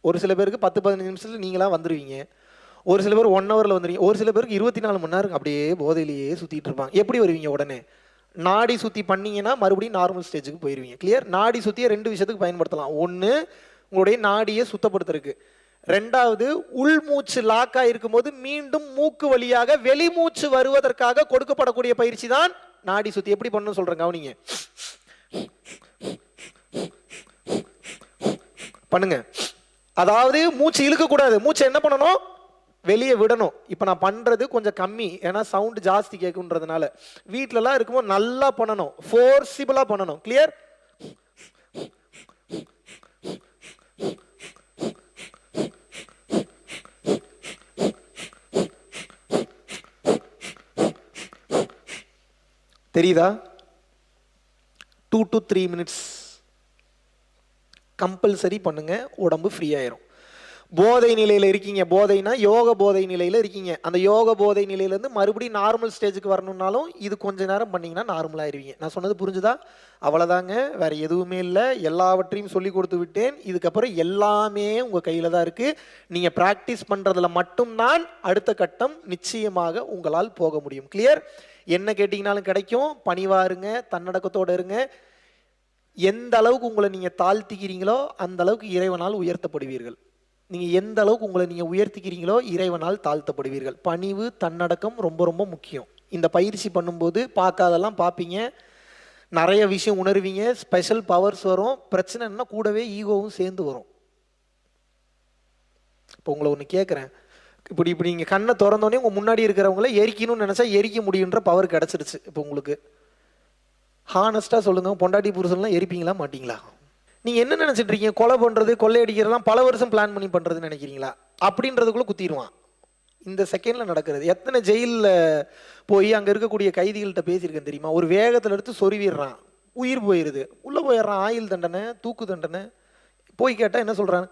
ஒரு சில பேருக்கு 10-15 நிமிஷத்துல நீங்களா வந்துருவீங்க. ஒரு சில பேர் 1 hourல வந்துருவீங்க. ஒரு சில பேருக்கு 24 மணி நேரம் அப்படியே போதையிலேயே சுத்திட்டு இருப்பாங்க. எப்படி வருவீங்க? உடனே நாடி சுத்தி பண்ணீங்கன்னா மறுபடியும் நார்மல் ஸ்டேஜுக்கு போயிருவீங்க. கிளியர்? நாடி சுத்தியை 2 விஷயத்துக்கு பயன்படுத்தலாம். ஒன்று, உங்களுடைய நாடியை சுத்தப்படுத்துறதுக்கு. 2வது, உள் மூச்சு லாக்கா இருக்கும்போது மீண்டும் மூக்கு வழியாக வெளிமூச்சு வருவதற்காக கொடுக்கப்படக்கூடிய பயிற்சி தான் நாடி சுத்தி. எப்படி பண்ணணும்னு சொல்றேன், கவனிங்க. பண்ணுங்க. அதாவது மூச்சு இழுக்கக்கூடாது. மூச்சு என்ன பண்ணணும்? வெளியே விடணும். இப்போ நான் பண்ணுறது கொஞ்சம் கம்மி, ஏன்னா சவுண்டு ஜாஸ்தி கேட்குன்றதுனால. வீட்டிலலாம் இருக்கும்போது நல்லா பண்ணணும், ஃபோர்சிபிளாக பண்ணணும். கிளியர்? தெரியுதா? 2 to 3 minutes கம்பல்சரி பண்ணுங்க. உடம்பு ஃப்ரீ ஆயிரும். போதை நிலையில் இருக்கீங்க, போதைனா யோக போதை நிலையில் இருக்கீங்க. அந்த யோக போதை நிலையிலேருந்து மறுபடியும் நார்மல் ஸ்டேஜுக்கு வரணும்னாலும் இது கொஞ்ச நேரம் பண்ணிங்கன்னா நார்மல் ஆயிருவீங்க. நான் சொன்னது புரிஞ்சுதா? அவ்வளோதாங்க, வேற எதுவுமே இல்லை. எல்லாவற்றையும் சொல்லி கொடுத்து விட்டேன். இதுக்கப்புறம் எல்லாமே உங்கள் கையில் தான் இருக்குது. நீங்கள் ப்ராக்டிஸ் பண்ணுறதுல மட்டும்தான் அடுத்த கட்டம் நிச்சயமாக உங்களால் போக முடியும். கிளியர்? என்ன கேட்டிங்கனாலும் கிடைக்கும். பணிவாக இருங்க, தன்னடக்கத்தோடு இருங்க. எந்த அளவுக்கு உங்களை நீங்கள் தாழ்த்திக்கிறீங்களோ அந்த அளவுக்கு இறைவனால் உயர்த்தப்படுவீர்கள். நீங்கள் எந்த அளவுக்கு உங்களை நீங்கள் உயர்த்திக்கிறீங்களோ இறைவனால் தாழ்த்தப்படுவீர்கள். பணிவு, தன்னடக்கம் ரொம்ப ரொம்ப முக்கியம். இந்த பயிற்சி பண்ணும்போது பார்க்காதெல்லாம் பார்ப்பீங்க, நிறைய விஷயம் உணர்வீங்க, ஸ்பெஷல் பவர்ஸ் வரும். பிரச்சனைன்னா கூடவே ஈகோவும் சேர்ந்து வரும். இப்போ உங்களை ஒன்று கேட்குறேன், இப்படி நீங்கள் கண்ணை திறந்தோடனே உங்கள் முன்னாடி இருக்கிறவங்கள எரிக்கணும்னு நினச்சா எரிக்க முடியுன்ற பவர் கிடச்சிருச்சு. இப்போ உங்களுக்கு ஹானஸ்டாக சொல்லுங்கள், பொண்டாட்டி புருஷன்லாம் எரிப்பீங்களா மாட்டீங்களா? நீங்கள் என்ன நினச்சிட்டு இருக்கீங்க? கொலை பண்ணுறது, கொள்ளையடிக்கிறதுலாம் பல வருஷம் பிளான் பண்ணி பண்ணுறதுன்னு நினைக்கிறீங்களா? அப்படின்றதுக்குள்ளே குத்திடுவான். இந்த செகண்டில் நடக்கிறது. எத்தனை ஜெயிலில் போய் அங்கே இருக்கக்கூடிய கைதிகள்கிட்ட பேசியிருக்கேன் தெரியுமா? ஒரு வேகத்தில் எடுத்து சொருவிடுறான், உயிர் போயிடுது, உள்ளே போயிடுறான். ஆயுள் தண்டனை, தூக்கு தண்டனை. போய் கேட்டால் என்ன சொல்கிறான்?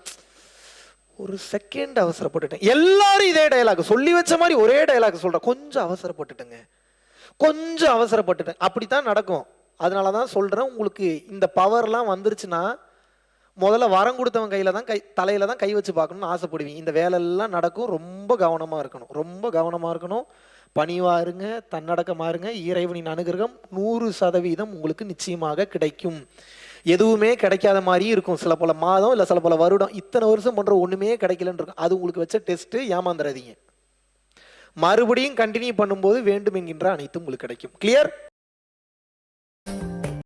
ஒரு செகண்ட் அவசரப்பட்டுட்டேன். எல்லாரும் இதே டயலாக் சொல்லி வச்ச மாதிரி ஒரே டயலாக் சொல்கிறேன், கொஞ்சம் அவசரப்பட்டுட்டேங்க, கொஞ்சம் அவசரப்பட்டுட்டேன். அப்படித்தான் நடக்கும். அதனால தான் சொல்கிறேன், உங்களுக்கு இந்த பவர்லாம் வந்துருச்சுன்னா முதல்ல வரம் கொடுத்தவன் கையில் தான் தலையில் தான் கை வச்சு பார்க்கணும்னு ஆசைப்படுவீங்க. இந்த வேலையெல்லாம் நடக்கும். ரொம்ப கவனமாக இருக்கணும், ரொம்ப கவனமாக இருக்கணும். பணிவாக இருங்க, தன்னடக்கமாக இருங்க. இறைவனின் அனுகிரகம் 100% உங்களுக்கு நிச்சயமாக கிடைக்கும். எதுவுமே கிடைக்காத மாதிரியும் இருக்கும். சில பல மாதம் இல்லை சில பல வருடம், இத்தனை வருஷம் பண்ணுற ஒன்றுமே கிடைக்கலன்னு இருக்கும். அது உங்களுக்கு வச்ச டெஸ்ட்டு. ஏமாந்துடாதீங்க. மறுபடியும் கண்டினியூ பண்ணும்போது வேண்டும் என்கின்ற அனைத்தும் உங்களுக்கு கிடைக்கும். கிளியர்?